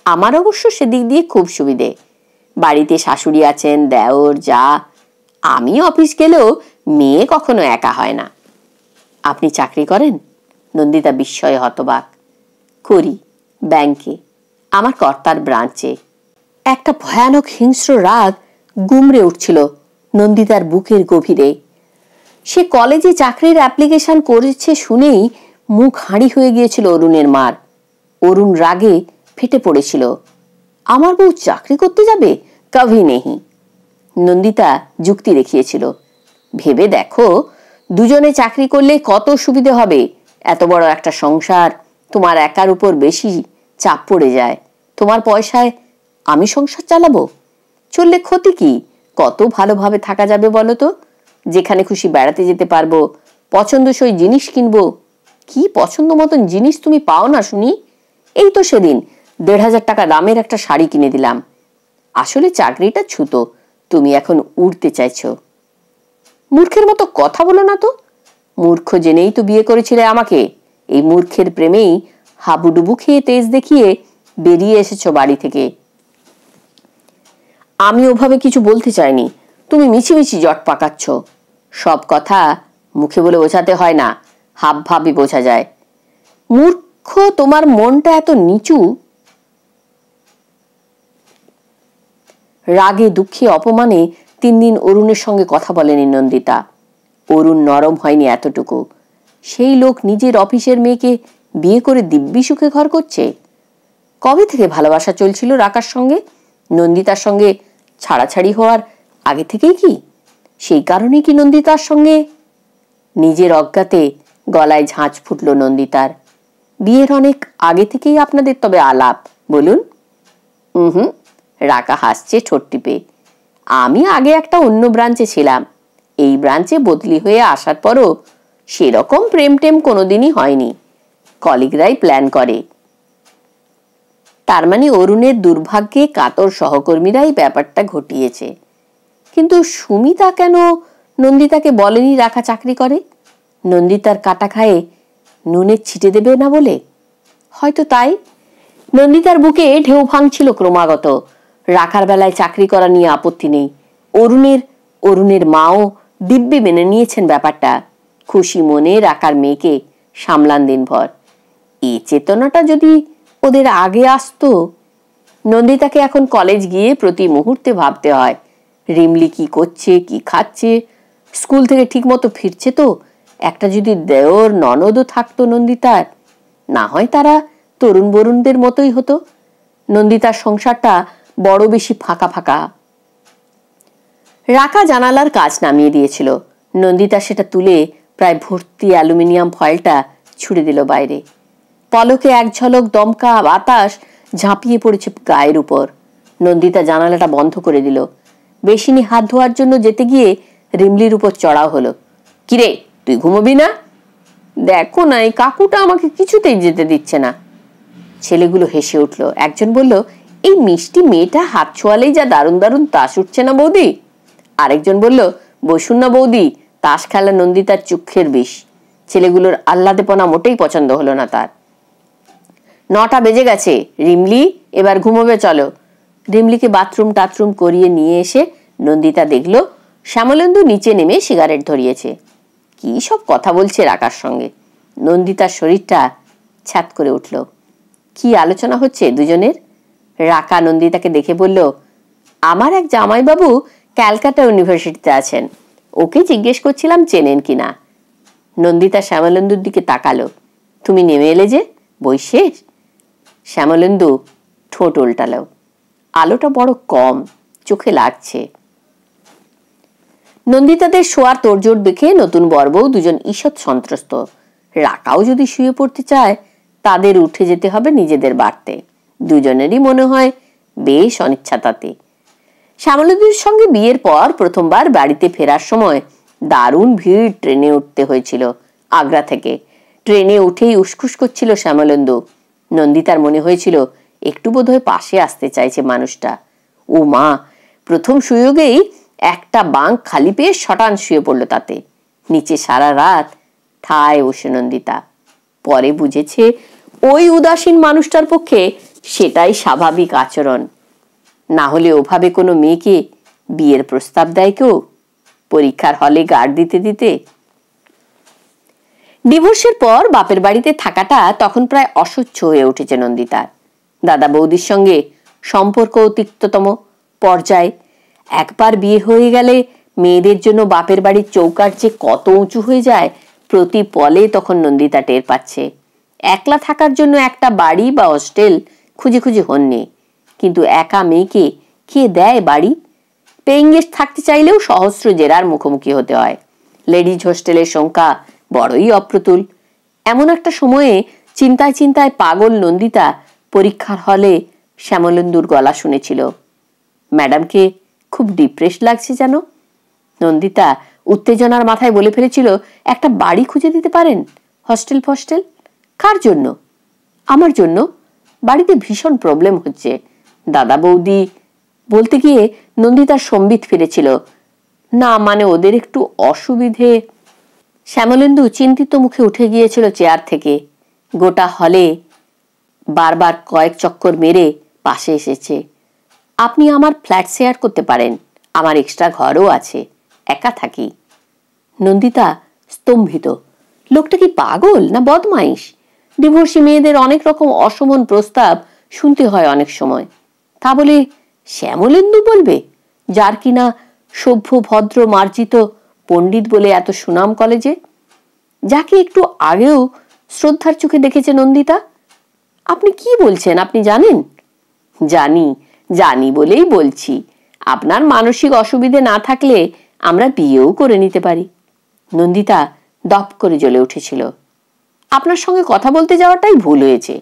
আমার অবশ্য সেদিক দিয়ে খুব সুবিধে। বাড়িতে শাশুড়ি আছেন, দেওর, যা। আমি অফিস গেলেও মেয়ে কখনো একা হয় না। আপনি চাকরি করেন? নন্দিতা বিস্ময়ে হতবাক। করি, ব্যাংকে, আমার কর্তার ব্রাঞ্চে। একটা ভয়ানক হিংস্র রাগ গুমড়ে উঠছিল নন্দিতার বুকের গভীরে। সে কলেজে চাকরির অ্যাপ্লিকেশন করেছে শুনেই মুখ হাঁড়ি হয়ে গিয়েছিল অরুণের মার। অরুণ রাগে ফেটে পড়েছিল। আমার বউ চাকরি করতে যাবে? কভি নেহি। নন্দিতা যুক্তি দেখিয়েছিল, ভেবে দেখো, দুজনে চাকরি করলে কত সুবিধে হবে। এত বড় একটা সংসার, তোমার একার উপর বেশি চাপ পড়ে যায়। তোমার পয়সায় আমি সংসার চালাবো? চললে ক্ষতি কি? কত ভালোভাবে থাকা যাবে বলো তো। যেখানে খুশি বেড়াতে যেতে পারবো, পছন্দসই জিনিস কিনবো। কি পছন্দ মতন জিনিস তুমি পাও না শুনি? এই তো সেদিন 1,500 টাকা দামের একটা শাড়ি কিনে দিলাম। আসলে চাকরিটা ছুতো, তুমি এখন উড়তে চাইছো। মূর্খের মতো কথা বলো না তো। মূর্খ জেনেই তো বিয়ে করেছিলে আমাকে। এই মূর্খের প্রেমেই হাবুডুবু খেয়ে তেজ দেখিয়ে বেরিয়ে এসেছো বাড়ি থেকে। আমি ওভাবে কিছু বলতে চাইনি, তুমি মিছিমিছি জট পাকাচ্ছ। সব কথা মুখে বলে বোঝাতে হয় না, হাব ভাবে বোঝা যায়। মূর্খ, তোমার মনটা এত নিচু। রাগে, দুঃখে, অপমানে 3 দিন অরুণের সঙ্গে কথা বলেনি নন্দিতা। অরুণ নরম হয়নি এতটুকু। সেই লোক নিজের অফিসের মেয়েকে বিয়ে করে দিব্যি সুখে ঘর করছে। কবে থেকে ভালোবাসা চলছিল রাকার সঙ্গে? নন্দিতার সঙ্গে ছাড়াছাড়ি হওয়ার আগে থেকেই কি? সেই কারণেই কি নন্দিতার সঙ্গে? নিজের অজ্ঞাতে গলায় ঝাঁঝ ফুটল নন্দিতার। বিয়ের অনেক আগে থেকেই আপনাদের তবে আলাপ, বলুন? হুম। রাকা হাসছে ঠোঁট টিপে। আমি আগে একটা অন্য ব্রাঞ্চে ছিলাম, এই ব্রাঞ্চে বদলি হয়ে আসার পরও সেরকম প্রেম টেম কোনোদিনই হয়নি। কলিগরাই প্ল্যান করে। তার মানে অরুণের দুর্ভাগ্যে কাতর সহকর্মীরাই ব্যাপারটা ঘটিয়েছে। কিন্তু সুমিতা কেন নন্দিতাকে বলেনি রাকা চাকরি করে? নন্দিতার কাটা খায়ে নুনের ছিটে দেবে না বলে? হয়তো তাই। নন্দিতার বুকে ঢেউ ভাঙছিল ক্রমাগত। রাখার বেলায় চাকরি করা নিয়ে আপত্তি নেই। অরুণের মাও দিব্যি মেনে নিয়েছেন ব্যাপারটা। খুশি মনে রাকার মেয়েকে সামলান দিনভর। এই চেতনাটা যদি ওদের আগে আসতো। নন্দিতাকে এখন কলেজ গিয়ে প্রতি মুহূর্তে ভাবতে হয়, রিমলি কি করছে, কি খাচ্ছে, স্কুল থেকে ঠিক মতো ফিরছে তো। একটা যদি দেওর ননদও থাকতো নন্দিতার, না হয় তারা তরুণ বরুণদের মতোই হতো। নন্দিতার সংসারটা বড় বেশি ফাঁকা ফাঁকা। রাকা জানালার কাজ নামিয়ে দিয়েছিল। নন্দিতা সেটা তুলে প্রায় ভর্তি অ্যালুমিনিয়াম ফয়েলটা ছুড়ে দিল বাইরে। পলকে এক ঝলক দমকা বাতাস ঝাঁপিয়ে পড়েছে গায়ের উপর। নন্দিতা জানালাটা বন্ধ করে দিল। বেসিনি হাত ধোয়ার জন্য যেতে গিয়ে রিমলির উপর চড়াও হলো। কিরে, তুই ঘুমোবি না? দেখো না, এই কাকুটা আমাকে কিছুতেই যেতে দিচ্ছে না। ছেলেগুলো হেসে উঠল। একজন বলল, এই মিষ্টি মেয়েটা হাত ছোঁয়ালেই যা দারুণ দারুণ তাস উঠছে না বৌদি। আরেকজন বলল, বসুন না বৌদি, তাস খেলা নন্দিতার চক্ষের বিষ। ছেলেগুলোর আহ্লাদেপনা মোটেই পছন্দ হলো না তার। 9টা বেজে গেছে, রিমলি এবার ঘুমোবে, চলো। রিমলিকে বাথরুম টাথরুম করিয়ে নিয়ে এসে নন্দিতা দেখল শ্যামলেন্দু নিচে নেমে সিগারেট ধরিয়েছে। কি সব কথা বলছে রাকার সঙ্গে। নন্দিতার শরীরটা ছ্যাত করে উঠল। কি আলোচনা হচ্ছে দুজনের? রাকা নন্দিতাকে দেখে বলল, আমার এক জামাইবাবু ক্যালকাটা ইউনিভার্সিটিতে আছেন, ওকে জিজ্ঞেস করছিলাম চেনেন কিনা। নন্দিতা শ্যামলেন্দুর দিকে তাকালো। তুমি নেমে এলে যে, বই শেষ? শ্যামলেন্দু ঠোঁট উল্টালো। আলোটা বড় কম, চোখে লাগছে। নন্দিতাদের শোয়ার তোড়জোড় দেখে নতুন বরবউ দুজন ঈষৎ সন্ত্রস্ত। রাকাও যদি শুয়ে পড়তে চায় তাদের উঠে যেতে হবে নিজেদের বাড়তে। দুজনেরই মনে হয় বেশ অনিচ্ছা তাতে। শ্যামলদের সঙ্গে বিয়ের পর প্রথমবার বাড়িতে ফেরার সময় দারুণ ভিড় ট্রেনে উঠতে হয়েছিল আগ্রা থেকে। ট্রেনে উঠেই উসখুস করছিল শ্যামলেন্দু। নন্দিতার মনে হয়েছিল একটু বোধহয় পাশে আসতে চাইছে মানুষটা। ও মা, প্রথম সুযোগেই একটা বাঙ্ক খালি পেয়ে শটান শুয়ে পড়ল তাতে। নিচে সারা রাত ঠায় বসে নন্দিতা। পরে বুঝেছে ওই উদাসীন মানুষটার পক্ষে সেটাই স্বাভাবিক আচরণ। না হলে ওভাবে কোনো মেয়েকে বিয়ের প্রস্তাব দেয় কেউ পরীক্ষার হলে গার্ড দিতে দিতে? ডিভোর্সের পর বাপের বাড়িতে থাকাটা তখন প্রায় অসহ্য হয়ে উঠেছে নন্দিতার। দাদা বৌদির সঙ্গে সম্পর্ক তিক্ততম পর্যায়ে। একবার বিয়ে হয়ে গেলে মেয়েদের জন্য বাপের বাড়ির চৌকাঠ যে কত উঁচু হয়ে যায় প্রতি পলে তখন নন্দিতা টের পাচ্ছে। একলা থাকার জন্য একটা বাড়ি বা হস্টেল খুঁজে খুঁজে হননি, কিন্তু একা মেয়েকে কে দেয় বাড়ি? পেইং গেস্ট থাকতে চাইলেও সহস্র জেরার মুখোমুখি হতে হয়। লেডিজ হোস্টেলের সংখ্যা বড়ই অপ্রতুল। এমন একটা সময়ে চিন্তায় চিন্তায় পাগল নন্দিতা পরীক্ষার হলে শ্যামলেন্দুর গলা শুনেছিল। ম্যাডামকে খুব ডিপ্রেস লাগছে যেন। নন্দিতা উত্তেজনার মাথায় বলে ফেলেছিল, একটা বাড়ি খুঁজে দিতে পারেন? হস্টেল ফস্টেল? কার জন্য? আমার জন্য। বাড়িতে ভীষণ প্রবলেম হচ্ছে। দাদা বৌদি বলতে গিয়ে নন্দিতার সম্বিত ফিরেছিল। না মানে ওদের একটু অসুবিধে। শ্যামলেন্দু চিন্তিত মুখে উঠে গিয়েছিল চেয়ার থেকে। গোটা হলে বারবার কয়েক চক্কর মেরে পাশে এসেছে। আপনি আমার ফ্ল্যাট শেয়ার করতে পারেন, আমার এক্সট্রা ঘরও আছে, একা থাকি। নন্দিতা স্তম্ভিত। লোকটা কি পাগল না বদমাইশ? ডিভোর্সি মেয়েদের অনেক রকম অশোভন প্রস্তাব শুনতে হয় অনেক সময়। তা বলে শ্যামলেন্দু বলবে, যার কিনা সভ্য ভদ্র মার্জিত পণ্ডিত বলে এত সুনাম কলেজে, যাকে একটু আগেও শ্রদ্ধার চোখে দেখেছে নন্দিতা? আপনি কি বলছেন আপনি জানেন? জানি, জানি বলেই বলছি। আপনার মানসিক অসুবিধে না থাকলে আমরা বিয়েও করে নিতে পারি। নন্দিতা দপ করে জ্বলে উঠেছিল। আপনার সঙ্গে কথা বলতে যাওয়াটাই ভুল হয়েছে।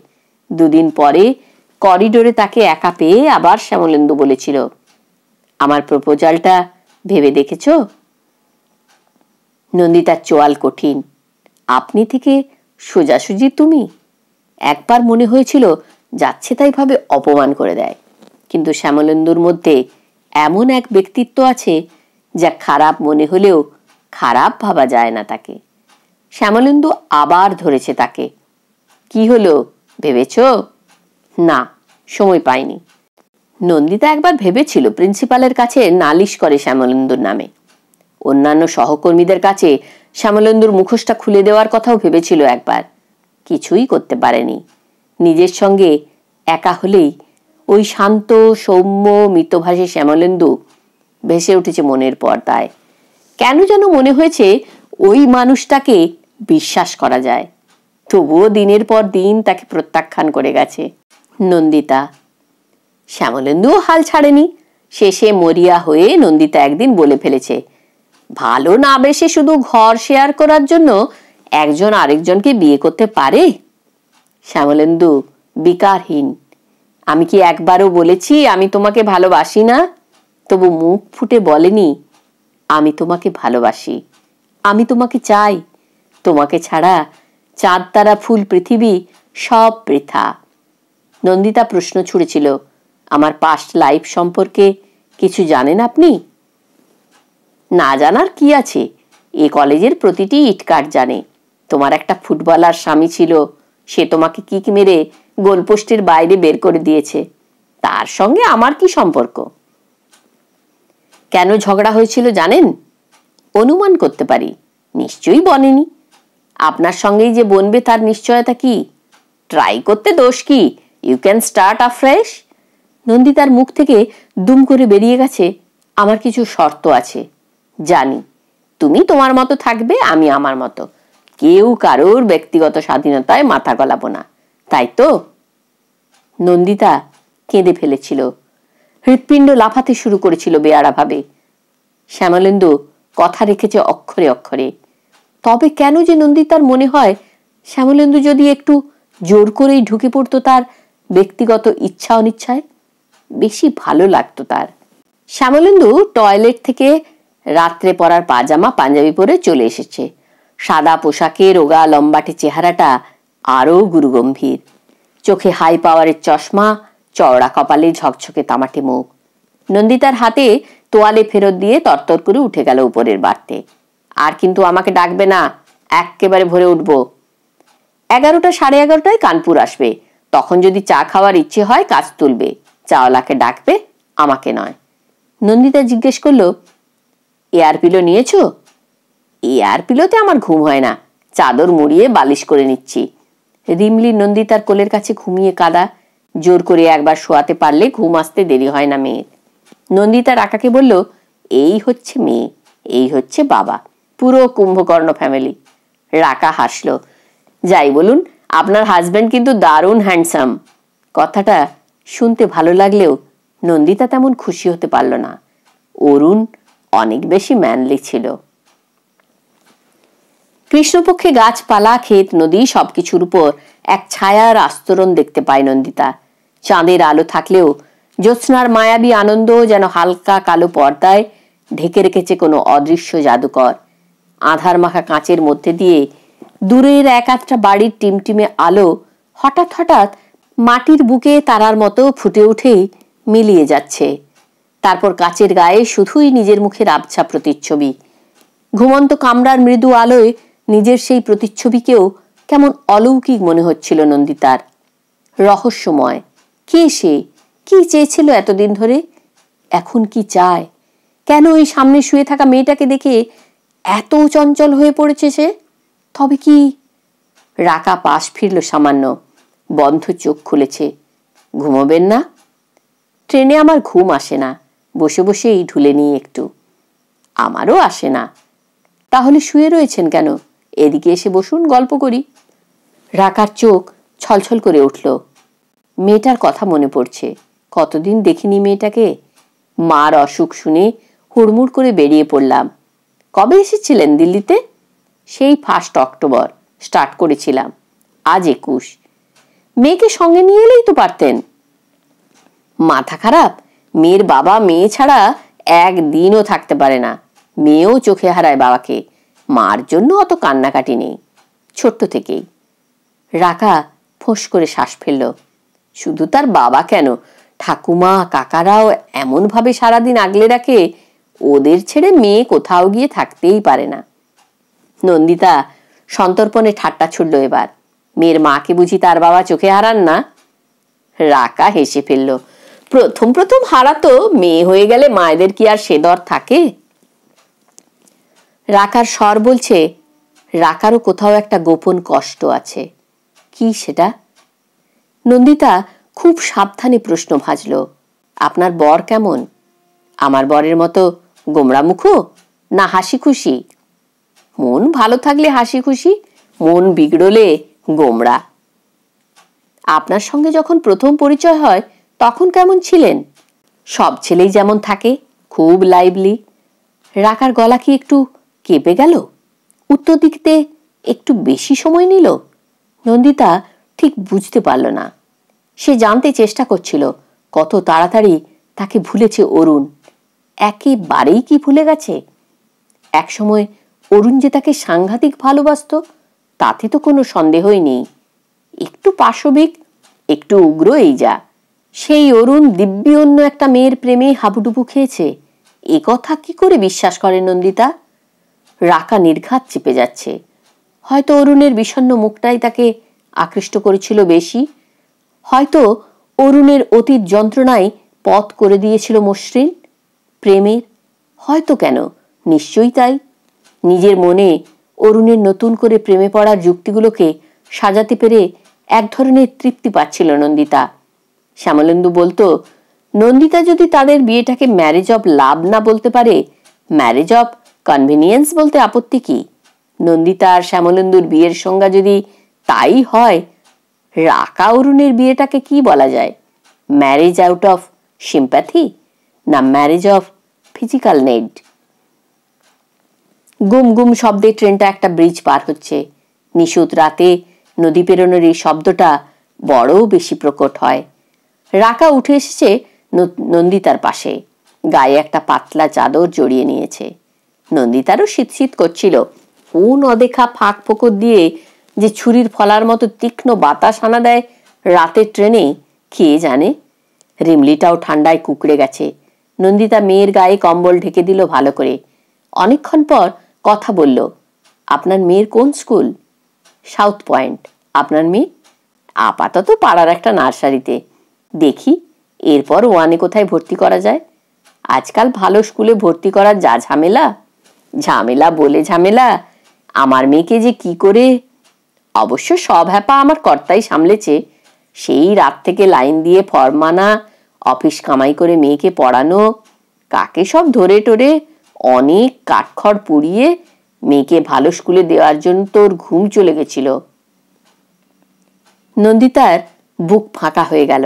দুদিন পরে করিডোরে তাকে একা পেয়ে আবার শ্যামলেন্দু বলেছিল, আমার প্রপোজালটা ভেবে দেখেছ? নন্দিতার চোয়াল কঠিন। আপনি থেকে সোজাসুজি তুমি? একবার মনে হয়েছিল যাচ্ছে তাই ভাবে অপমান করে দেয়, কিন্তু শ্যামলেন্দুর মধ্যে এমন এক ব্যক্তিত্ব আছে যা খারাপ মনে হলেও খারাপ ভাবা যায় না তাকে। শ্যামলেন্দু আবার ধরেছে তাকে। কি হলো, ভেবেছ? না, সময় পাইনি। নন্দিতা একবার ভেবেছিল প্রিন্সিপালের কাছে নালিশ করে শ্যামলেন্দুর নামে। অন্যান্য সহকর্মীদের কাছে শ্যামলেন্দুর মুখোশটা খুলে দেওয়ার কথাও ভেবেছিল একবার। কিছুই করতে পারেনি। নিজের সঙ্গে একা হলেই ওই শান্ত সৌম্য মিতভাষী শ্যামলেন্দু ভেসে উঠেছে মনের পর্দায়। কেন যেন মনে হয়েছে ওই মানুষটাকে বিশ্বাস করা যায়। তবুও দিনের পর দিন তাকে প্রত্যাখ্যান করে গেছে নন্দিতা। শ্যামলেন্দুও হাল ছাড়েনি। শেষে মরিয়া হয়ে নন্দিতা একদিন বলে ফেলেছে, ভালো না বেশে শুধু ঘর শেয়ার করার জন্য একজন আরেকজনকে বিয়ে করতে পারে? শ্যামলেন্দু বিকারহীন। আমি কি একবারও বলেছি আমি তোমাকে ভালোবাসি না? তবু মুখ ফুটে বলেনি, আমি তোমাকে ভালোবাসি, আমি তোমাকে চাই। তোমাকে ছাড়া চাঁদ তারা ফুল পৃথিবী সব বৃথা। নন্দিতা প্রশ্ন ছুড়েছিল, আমার পাস্ট লাইফ সম্পর্কে কিছু জানেন আপনি? না জানার কি আছে, এ কলেজের প্রতিটি ইটকাঠ জানে। তোমার একটা ফুটবলার স্বামী ছিল, সে তোমাকে কিক মেরে গোলপোস্টের বাইরে বের করে দিয়েছে। তার সঙ্গে আমার কি সম্পর্ক? কেন ঝগড়া হয়েছিল জানেন? অনুমান করতে পারি, নিশ্চয়ই বনেনি। আপনার সঙ্গেই যে বনবে তার নিশ্চয়তা কি? ট্রাই করতে দোষ কি? You can start afresh. নন্দিতার মুখ থেকে দুম করে বেরিয়ে গেছে, আমার কিছু শর্ত আছে। জানি, তুমি তোমার মতো থাকবে, আমি আমার মতো। কেউ কারোর ব্যক্তিগত স্বাধীনতায় মাথা গলাবো না, তাই তো? নন্দিতা কেঁদে ফেলেছিল। হৃৎপিণ্ড লাফাতে শুরু করেছিল বেয়াড়া ভাবে। শ্যামলেন্দু কথা রেখেছে অক্ষরে অক্ষরে। তবে কেন যে নন্দিতার মনে হয় শ্যামলেন্দু যদি একটু জোর করেই ঢুকে পড়তো তার ব্যক্তিগত ইচ্ছা অনিচ্ছায়, বেশি ভালো লাগতো তার। শ্যামলেন্দু টয়লেট থেকে রাত্রে পরার পাজামা পাঞ্জাবি পরে চলে এসেছে। সাদা পোশাকে রোগা লম্বাটে চেহারাটা আরো গুরুগম্ভীর। চোখে হাই পাওয়ারের চশমা, চওড়া কপালে ঝকঝকে তামাটে মুখ। নন্দিতার হাতে তোয়ালে ফেরত দিয়ে তরতর করে উঠে গেল উপরের বাড়তে। আর কিন্তু আমাকে ডাকবে না, এক্কেবারে ভরে উঠব। 11টা 11:30টায় কানপুর আসবে। তখন যদি চা খাওয়ার ইচ্ছে হয় কাজ তুলবে, চাওয়ালাকে ডাকবে, আমাকে নয়। নন্দিতা জিজ্ঞেস করলো, এয়ার পিলো নিয়েছো? এয়ার পিলোতে আমার ঘুম হয় না, চাদর মুড়িয়ে বালিশ করে নিচ্ছি। রিমলি নন্দিতার কোলের কাছে ঘুমিয়ে কাদা, জোর করে একবার শোয়াতে পারলে ঘুম আসতে দেরি হয় না মেয়ের। নন্দিতা রাকাকে বলল, এই হচ্ছে মেয়ে, এই হচ্ছে বাবা, পুরো কুম্ভকর্ণ ফ্যামিলি। রাকা হাসল। যাই বলুন, আপনার হাজবেন্ড কিন্তু দারুণ হ্যান্ডসাম। কথাটা শুনতে ভালো লাগলেও নন্দিতা তেমন খুশি হতে পারল না। অরুণ অনেক বেশি ম্যানলি ছিল। কৃষ্ণপক্ষে গাছপালা, ক্ষেত, নদী সবকিছুর উপর এক ছায়ার আস্তরণ দেখতে পায় নন্দিতা। চাঁদের আলো থাকলেও জ্যোৎস্নার মায়াবী আনন্দ যেন হালকা কালো পর্দায় ঢেকে রেখেছে কোনো অদৃশ্য জাদুকর। আধার মাখা কাঁচের মধ্যে দিয়ে দূরের এক আধটা বাড়ির টিমটিমে আলো হঠাৎ হঠাৎ মাটির বুকে তারার মতো ফুটে উঠেই মিলিয়ে যাচ্ছে। তারপর কাঁচের গায়ে শুধুই নিজের মুখের আবছা প্রতিচ্ছবি। ঘুমন্ত কামরার মৃদু আলোয় নিজের সেই প্রতিচ্ছবিকেও কেমন অলৌকিক মনে হচ্ছিল নন্দিতার। রহস্যময়। কে সে? কি চেয়েছিল এতদিন ধরে? এখন কি চায়? কেন ওই সামনে শুয়ে থাকা মেয়েটাকে দেখে এত চঞ্চল হয়ে পড়েছে সে? তবে কি? রাকা পাশ ফিরল সামান্য, বন্ধ চোখ খুলেছে। ঘুমোবেন না? ট্রেনে আমার ঘুম আসে না, বসে বসেই ঢুলে নিই একটু। আমারও আসে না। তাহলে শুয়ে রয়েছেন কেন? এদিকে এসে বসুন, গল্প করি। রাকার চোখ ছলছল করে উঠল। মেয়েটার কথা মনে পড়ছে। কতদিন দেখিনি মেয়েটাকে। মার অসুখ শুনে হুড়মুড় করে বেরিয়ে পড়লাম। কবে এসেছিলেন দিল্লিতে? সেই 1 অক্টোবর স্টার্ট করেছিলাম, আজ 21। মেয়েকে সঙ্গে নিয়ে এলেই তো পারতেন। মাথা খারাপ? মেয়ের বাবা মেয়ে ছাড়া একদিনও থাকতে পারে না। মেয়েও চোখে হারায় বাবাকে। মার জন্য অত কান্নাকাটি নেই, ছোট্ট থেকেই। রাকা ফোঁস করে শ্বাস ফেলল। শুধু তার বাবা কেন, ঠাকুমা কাকারাও এমন ভাবে সারাদিন আগলে রাখে, ওদের ছেড়ে মেয়ে কোথাও গিয়ে থাকতেই পারে না। নন্দিতা সন্তর্পণে ঠাট্টা ছুড়ল এবার। মেয়ের মাকে বুঝি তার বাবা চোখে হারান না? রাকা হেসে ফেলল। প্রথম প্রথম হারাতো, মেয়ে হয়ে গেলে মায়েদের কি আর সে দর থাকে? রাকার স্বর বলছে, রাকারও কোথাও একটা গোপন কষ্ট আছে। কি সেটা? নন্দিতা খুব সাবধানে প্রশ্ন ভাজল। আপনার বর কেমন? আমার বরের মতো গোমড়ামুখো না হাসি খুশি? মন ভালো থাকলে হাসি খুশি, মন বিগড়লে গোমড়া। আপনার সঙ্গে যখন প্রথম পরিচয় হয় তখন কেমন ছিলেন? সব ছেলেই যেমন থাকে, খুব লাইভলি। রাকার গলা কি একটু কেঁপে গেল? উত্তর দিতে একটু বেশি সময় নিল? নন্দিতা ঠিক বুঝতে পারল না। সে জানতে চেষ্টা করছিল কত তাড়াতাড়ি তাকে ভুলেছে অরুণ। একেবারেই কি ভুলে গেছে? একসময় অরুণ যে তাকে সাংঘাতিক ভালোবাসত, তাতে তো কোনো সন্দেহই নেই। একটু পাশবিক, একটু উগ্র, এই যা। সেই অরুণ দিব্যি অন্য একটা মেয়ের প্রেমে হাবুডুবু খেয়েছে, এ কথা কি করে বিশ্বাস করে নন্দিতা? রাকা নির্ঘাত চেপে যাচ্ছে। হয়তো অরুণের বিষণ্ণ মুখটাই তাকে আকৃষ্ট করেছিল বেশি। হয়তো অরুণের অতীত যন্ত্রণায় পথ করে দিয়েছিল মসৃণ প্রেমের। হয়তো কেন, নিশ্চয়ই তাই। নিজের মনে অরুণের নতুন করে প্রেমে পড়ার যুক্তিগুলোকে সাজাতে পেরে এক ধরনের তৃপ্তি পাচ্ছিল নন্দিতা। শ্যামলেন্দু বলতো, নন্দিতা যদি তাদের বিয়েটাকে ম্যারেজ অফ লাভ না বলতে পারে, ম্যারেজ অফ কনভিনিয়েন্স বলতে আপত্তি কি? নন্দিতা আর শ্যামলেন্দুর বিয়ের সংজ্ঞা যদি তাই হয়, রাকা অরুণের বিয়েটাকে কি বলা যায়? ম্যারেজ আউট অফ সিম্প্যাথি না ম্যারেজ অফ ফিজিক্যাল নিড? গুম গুম শব্দে ট্রেনটা একটা ব্রিজ পার হচ্ছে। নিশুত রাতে নদী পেরোনোর এই শব্দটা বড় বেশি প্রকট হয়। রাকা উঠে এসেছে নন্দিতার পাশে, গায়ে একটা পাতলা চাদর জড়িয়ে নিয়েছে। নন্দিতারও শীত শীত করছিল। কোন অদেখা ফাঁক ফোকর দিয়ে যে ছুরির ফলার মতো তীক্ষ্ণ বাতাস আনা দেয় রাতের ট্রেনে কে জানে। রিমলিটাও ঠান্ডায় কুকড়ে গেছে। নন্দিতা মেয়ের গায়ে কম্বল ঢেকে দিল ভালো করে। অনেকক্ষণ পর কথা বলল, আপনার মেয়ের কোন স্কুল? South point. আপনার মেয়ে? আপাতত পাড়ার একটা নার্সারিতে, দেখি এরপর ওয়ানে কোথায় ভর্তি করা যায়। আজকাল ভালো স্কুলে ভর্তি করার যা ঝামেলা। ঝামেলা বলে ঝামেলা, আমার মেয়েকে যে কি করে। অবশ্য সব হ্যাপা আমার কর্তাই সামলেছে। সেই রাত থেকে লাইন দিয়ে ফর্ম আনা, অফিস কামাই করে মেয়েকে পড়ানো, কাকে সব ধরে টরে অনেক কাঠখড় পুড়িয়ে মেয়েকে ভালো স্কুলে দেওয়ার জন্য তোর ঘুম চলে গেছিল। নন্দিতার বুক ফাঁকা হয়ে গেল।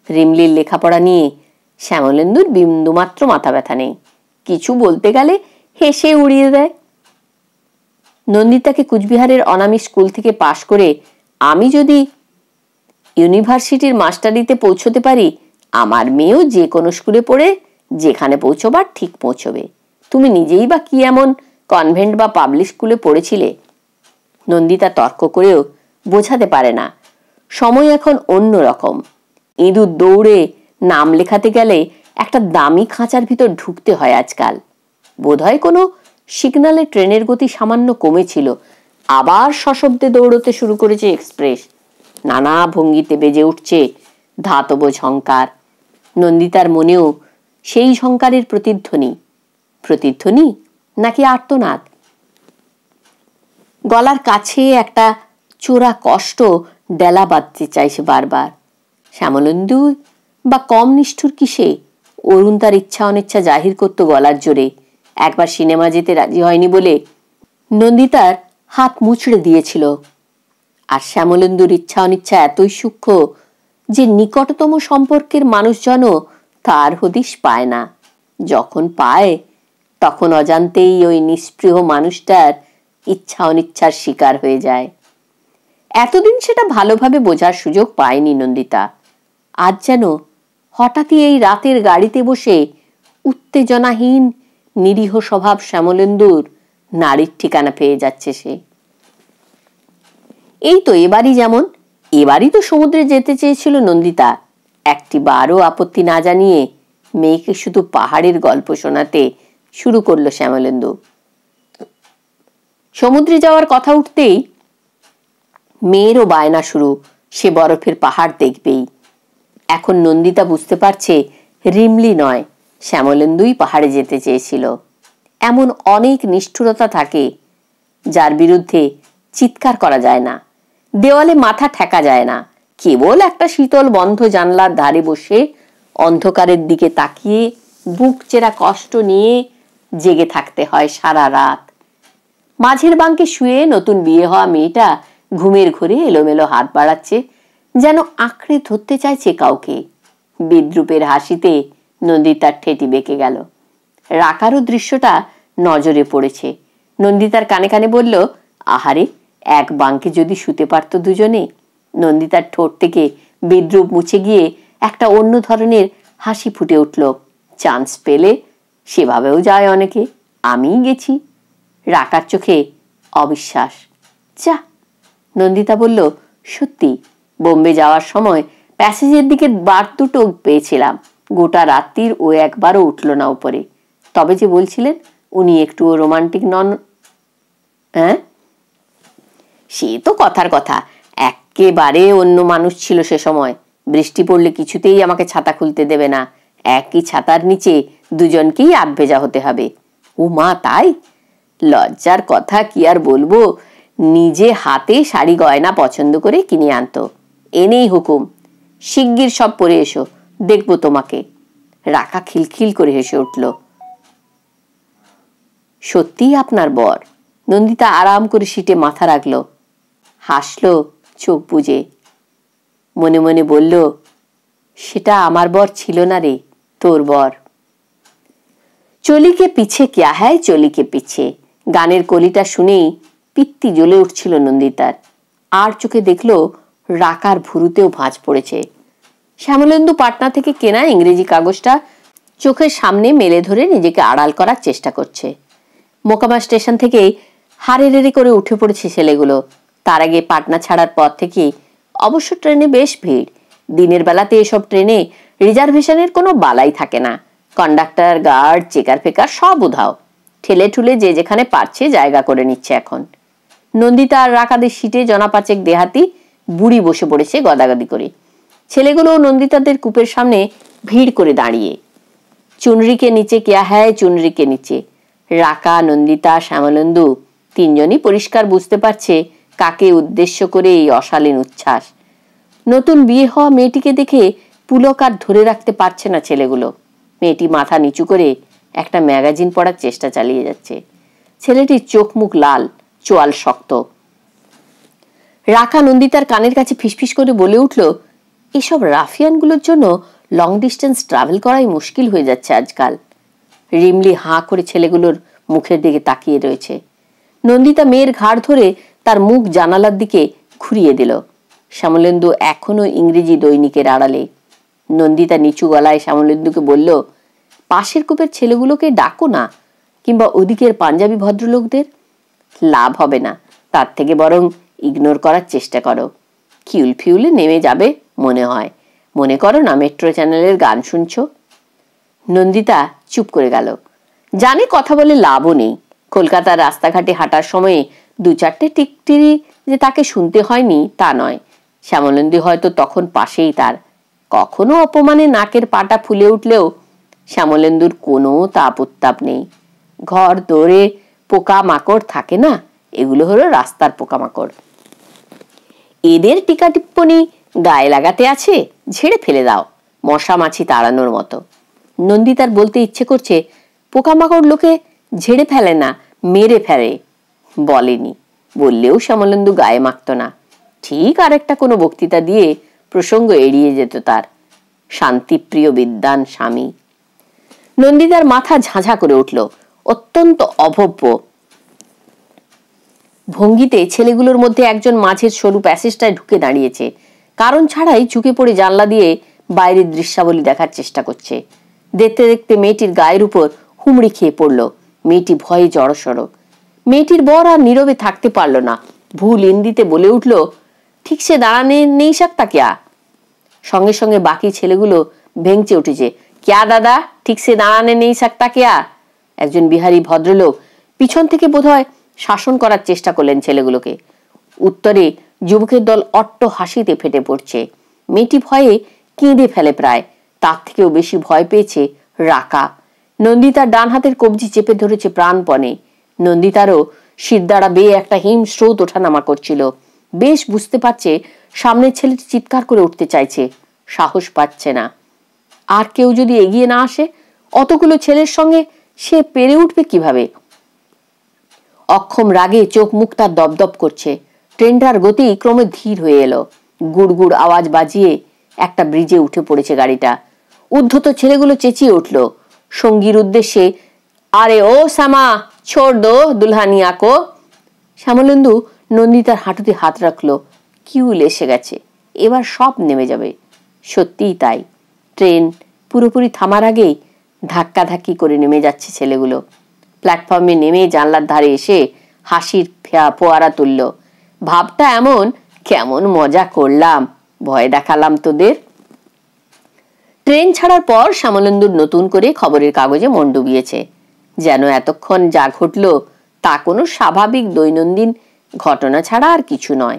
রিমলির লেখাপড়া নিয়ে শ্যামলেন্দুর বিন্দুমাত্র মাথা ব্যথা নেই। কিছু বলতে গেলে হেসে উড়িয়ে দেয়। নন্দিতাকে কুচবিহারের অনামী স্কুল থেকে পাশ করে আমি যদি ইউনিভার্সিটির মাস্টারিতে পৌঁছতে পারি, আমার মেয়েও যে কোনো স্কুলে পড়ে যেখানে পৌঁছবার ঠিক পৌঁছবে। তুমি নিজেই বা কি এমন কনভেন্ট বা পাবলিক স্কুলে পড়েছিলে? নন্দিতা তর্ক করেও বোঝাতে পারে না। সময় এখন অন্য রকম। ইঁদুর দৌড়ে নাম লেখাতে গেলে একটা দামি খাঁচার ভিতর ঢুকতে হয় আজকাল। বোধহয় কোনো সিগনালে ট্রেনের গতি সামান্য কমেছিল, আবার সশব্দে দৌড়তে শুরু করেছে এক্সপ্রেস। নানা ভঙ্গিতে বেজে উঠছে ধাতব ঝংকার। নন্দিতার মনেও সেই ঝংকারের প্রতিধ্বনি। প্রতিধ্বনি নাকি আর্তনাদ? গলার কাছে একটা চোরা কষ্ট ডেলা বাঁধতে চাইছে বারবার। শ্যামলেন্দু বা কম নিষ্ঠুর কিসে? অরুণ তার ইচ্ছা অনিচ্ছা জাহির করত গলার জোরে। একবার সিনেমা যেতে রাজি হয়নি বলে নন্দিতার হাত মুচড়ে দিয়েছিল। আর শ্যামলেন্দুর ইচ্ছা অনিচ্ছা এতই সূক্ষ্ম যে নিকটতম সম্পর্কের মানুষজনও তার হদিশ পায় না। যখন পায় তখন অজান্তেই ওই নিষ্পৃহ মানুষটার ইচ্ছা অনিচ্ছার শিকার হয়ে যায়। এতদিন সেটা ভালোভাবে বোঝার সুযোগ পায়নি নন্দিতা। আজ যেন হঠাৎই এই রাতের গাড়িতে বসে উত্তেজনাহীন নিরীহ স্বভাব শ্যামলেন্দুর নারীর ঠিকানা পেয়ে যাচ্ছে সে। এই তো এবারই যেমন, এবারই তো সমুদ্রে যেতে চেয়েছিল নন্দিতা। একটি বারও আপত্তি না জানিয়ে মেয়েকে শুধু পাহাড়ের গল্প শোনাতে শুরু করলো শ্যামলেন্দু। সমুদ্রে যাওয়ার কথা উঠতেই মেয়েরও বায়না শুরু, সে বরফের পাহাড় দেখবেই। এখন নন্দিতা বুঝতে পারছে রিমলি নয়, শ্যামলেন্দুই পাহাড়ে যেতে চেয়েছিল। এমন অনেক নিষ্ঠুরতা থাকে যার বিরুদ্ধে চিৎকার করা যায় না, দেওয়ালে মাথা ঠেকা যায় না। কেবল একটা শীতল বন্ধ জানলার ধারে বসে অন্ধকারের দিকে তাকিয়ে বুক চেরা কষ্ট নিয়ে জেগে থাকতে হয় সারা রাত। মাঝের বাঙ্কে শুয়ে নতুন বিয়ে হওয়া মেয়েটা ঘুমের ঘোরে এলোমেলো হাত বাড়াচ্ছে, যেন আঁকড়ে ধরতে চাইছে কাউকে। বিদ্রুপের হাসিতে নন্দিতার ঠেটি বেঁকে গেল। রাকারও দৃশ্যটা নজরে পড়েছে। নন্দিতার কানে কানে বলল, আহারে, এক বাঙ্কে যদি শুতে পারত দুজনে। নন্দিতার ঠোঁট থেকে বিদ্রুপ মুছে গিয়ে একটা অন্য ধরনের হাসি ফুটে উঠল। চান্স পেলে সেভাবেও যায় অনেকে, আমিই গেছি। রাকার চোখে অবিশ্বাস। যা, নন্দিতা বলল, সত্যি বোম্বে যাওয়ার সময় প্যাসেজের দিকে বার দুটো পেয়েছিলাম। গোটা রাত্রির ও একবারও উঠল না উপরে। তবে যে বলছিলেন উনি একটুও রোমান্টিক নন। হ্যাঁ, সে তো কথার কথা, একেবারে অন্য মানুষ ছিল সে সময়। বৃষ্টি পড়লে কিছুতেই আমাকে ছাতা খুলতে দেবে না, একই ছাতার নিচে দুজনকেই আধভেজা হতে হবে। ও মা, তাই? লজ্জার কথা কি আর বলবো, নিজে হাতে শাড়ি গয়না পছন্দ করে কিনে আনতো। এনেই হুকুম, শিগগির সব পরে এসো, দেখবো তোমাকে। রাকা খিলখিল করে হেসে উঠল। সত্যিই আপনার বর? নন্দিতা আরাম করে সিটে মাথা রাখলো, হাসলো চোখ বুজে। মনে মনে বলল, সেটা আমার বর ছিল না রে, তোর বর। চলি কে পিছে ক্যা হ্যায়, চলি কে পিছে গানের কলিটা শুনেই পিত্তি জ্বলে উঠছিল নন্দিতার। আর চোখে দেখল রাকার ভুরুতেও ভাঁজ পড়েছে। শ্যামলেন্দু পাটনা থেকে কেনা ইংরেজি কাগজটা চোখের সামনে মেলে ধরে নিজেকে আড়াল করার চেষ্টা করছে। মোকামা স্টেশন থেকে হারে রেড়ে করে উঠে পড়েছে ছেলেগুলো। তার আগে পাটনা ছাড়ার পর থেকে অবশ্য ট্রেনে বেশ ভিড়। দিনের বেলাতে এসব ট্রেনে রিজার্ভেশনের কোনো বালাই থাকে না। কন্ডাক্টর, গার্ড, চেকার ফেকার সব উধাও। ঠেলে ঠুলে যে যেখানে পারছে জায়গা করে নিচ্ছে এখন। নন্দিতা আর রাকাদের সিটে জনাপাচেক দেহাতি বুড়ি বসে পড়েছে গদাগদি করে। ছেলেগুলো নন্দিতাদের কূপের সামনে ভিড় করে দাঁড়িয়ে। চুনরিকে নিচে কেয়া হ্যায়, চুনরিকে নিচে। রাকা, নন্দিতা, শ্যামলেন্দু তিনজনই পরিষ্কার বুঝতে পারছে কাকে উদ্দেশ্য করে এই অশালীন উচ্ছ্বাস। নতুন বিয়ে হওয়া মেয়েটিকে দেখে পুলক আর ধরে রাখতে পারছে না ছেলেগুলো। মেয়েটি মাথা নিচু করে একটা ম্যাগাজিন পড়ার চেষ্টা চালিয়ে যাচ্ছে। ছেলেটির চোখ মুখ লাল, চোয়াল শক্ত। রাকা নন্দিতার কানের কাছে ফিসফিস করে বলে উঠল, এসব রাফিয়ানগুলোর জন্য লং ডিস্টেন্স ট্রাভেল করাই মুশকিল হয়ে যাচ্ছে আজকাল। রিমলি হাঁ করে ছেলেগুলোর মুখের দিকে তাকিয়ে রয়েছে। নন্দিতা মেয়ের ঘাড় ধরে তার মুখ জানালার দিকে ঘুরিয়ে দিল। শ্যামলেন্দু এখনো ইংরেজি দৈনিকের আড়ালে। নন্দিতা নিচু গলায় শ্যামলেন্দুকে বলল, পাশের কূপের ছেলেগুলোকে ডাকো না, কিংবা ওদিকের পাঞ্জাবি ভদ্রলোকদের। লাভ হবে না, তার থেকে বরং ইগনোর করার চেষ্টা করো। কিউল ফিউলে নেমে যাবে মনে হয়। মনে করো না মেট্রো চ্যানেলের গান শুনছো। নন্দিতা চুপ করে গেল। জানে কথা বলে লাভও নেই। কলকাতার রাস্তাঘাটে হাঁটার সময়ে দু চারটে টিকটিরি যে তাকে শুনতে হয়নি তা নয়। শ্যামলেন্দু হয়তো তখন পাশেই তার। কখনো অপমানে নাকের পাটা ফুলে উঠলেও শ্যামলেন্দুর কোনো তাপ উত্তাপ নেই। ঘর দৌড়ে পোকা মাকড় থাকে না, এগুলো হলো রাস্তার পোকামাকড়। এদের টিকা টিপ্পনি গায়ে লাগাতে আছে, ঝেড়ে ফেলে দাও, মশা মাছি তাড়ানোর মতো। নন্দিতার বলতে ইচ্ছে করছে, পোকামাকড় লোকে ঝেড়ে ফেলে না, মেরে ফেলে। বলেনি, বললেও শ্যামলেন্দু গায়ে মাখত না। ঠিক আরেকটা কোনো বক্তৃতা দিয়ে প্রসঙ্গ এড়িয়ে যেত তার। শান্তিপ্রিয় বিদ্বান স্বামী। নন্দিতার মাথা ঝাঁঝা করে উঠল। অত্যন্ত অভব্য ভঙ্গিতে ছেলেগুলোর মধ্যে একজন মাঝের সরু প্যাসেজটায় ঢুকে দাঁড়িয়েছে। কারণ ছাড়াই ঝুঁকে পড়ে জানলা দিয়ে বাইরের দৃশ্যাবলী দেখার চেষ্টা করছে। দেখতে দেখতে মেয়েটির গায়ের উপর হুমড়ি খেয়ে পড়ল। মেয়েটি ভয়ে জড়সড়। মেয়েটির বর আর নীরবে থাকতে পারল না। ভুল হিন্দিতে বলে উঠল, ঠিক সে দাঁড়ানে নেই সকতা ক্যা। সঙ্গে সঙ্গে বাকি ছেলেগুলো ভেঙচে উঠেছে, ক্যা দাদা, ঠিক সে দাঁড়ানে নেই সকতা ক্যা। একজন বিহারি ভদ্রলোক পিছন থেকে বোধহয় শাসন করার চেষ্টা করলেন ছেলেগুলোকে। উত্তরে যুবকের দল অট্ট হাসিতে ফেটে পড়ছে। মেয়েটি ভয়ে কেঁদে ফেলে প্রায়। তার থেকেও বেশি ভয় পেয়েছে রাকা। নন্দিতার ডান হাতের কবজি চেপে ধরেছে প্রাণপণে। নন্দিতারও শিরদাঁড়া বেয়ে একটা হিম স্রোত ওঠানামা করছিল। বেশ বুঝতে পারছে সামনের ছেলেটি চিৎকার করে উঠতে চাইছে, সাহস পাচ্ছে না। আর কেউ যদি এগিয়ে না আসে, অতগুলো ছেলের সঙ্গে সে পেরে উঠবে কিভাবে? অক্ষম রাগে চোখ মুখ তার দপদপ করছে। ট্রেনটার গতি ক্রমে ধীর হয়ে এলো। গুড় গুড় আওয়াজ বাজিয়ে একটা ব্রিজে উঠে পড়েছে গাড়িটা। উদ্ধত ছেলেগুলো চেঁচিয়ে উঠল সঙ্গীর উদ্দেশ্যে, আরে ও শ্যামা, ছোড় দো দুলহানিয়া কো। শ্যামলেন্দু নন্দিতার হাঁটুতে হাত রাখলো। কিউল এসে গেছে, এবার সব নেমে যাবে। সত্যিই তাই। ট্রেন পুরোপুরি থামার আগেই ধাক্কাধাক্কি করে নেমে যাচ্ছে ছেলেগুলো। প্ল্যাটফর্মে নেমে জানলার ধারে এসে হাসির ফোয়ারা তুলল। ভাবটা এমন, কেমন মজা করলাম, ভয় দেখালাম তোদের। ট্রেন ছাড়ার পর শ্যামলেন্দুর নতুন করে খবরের কাগজে মন ডুবিয়েছে। যেন এতক্ষণ যা ঘটল তা কোনো স্বাভাবিক দৈনন্দিন ঘটনা ছাড়া আর কিছু নয়।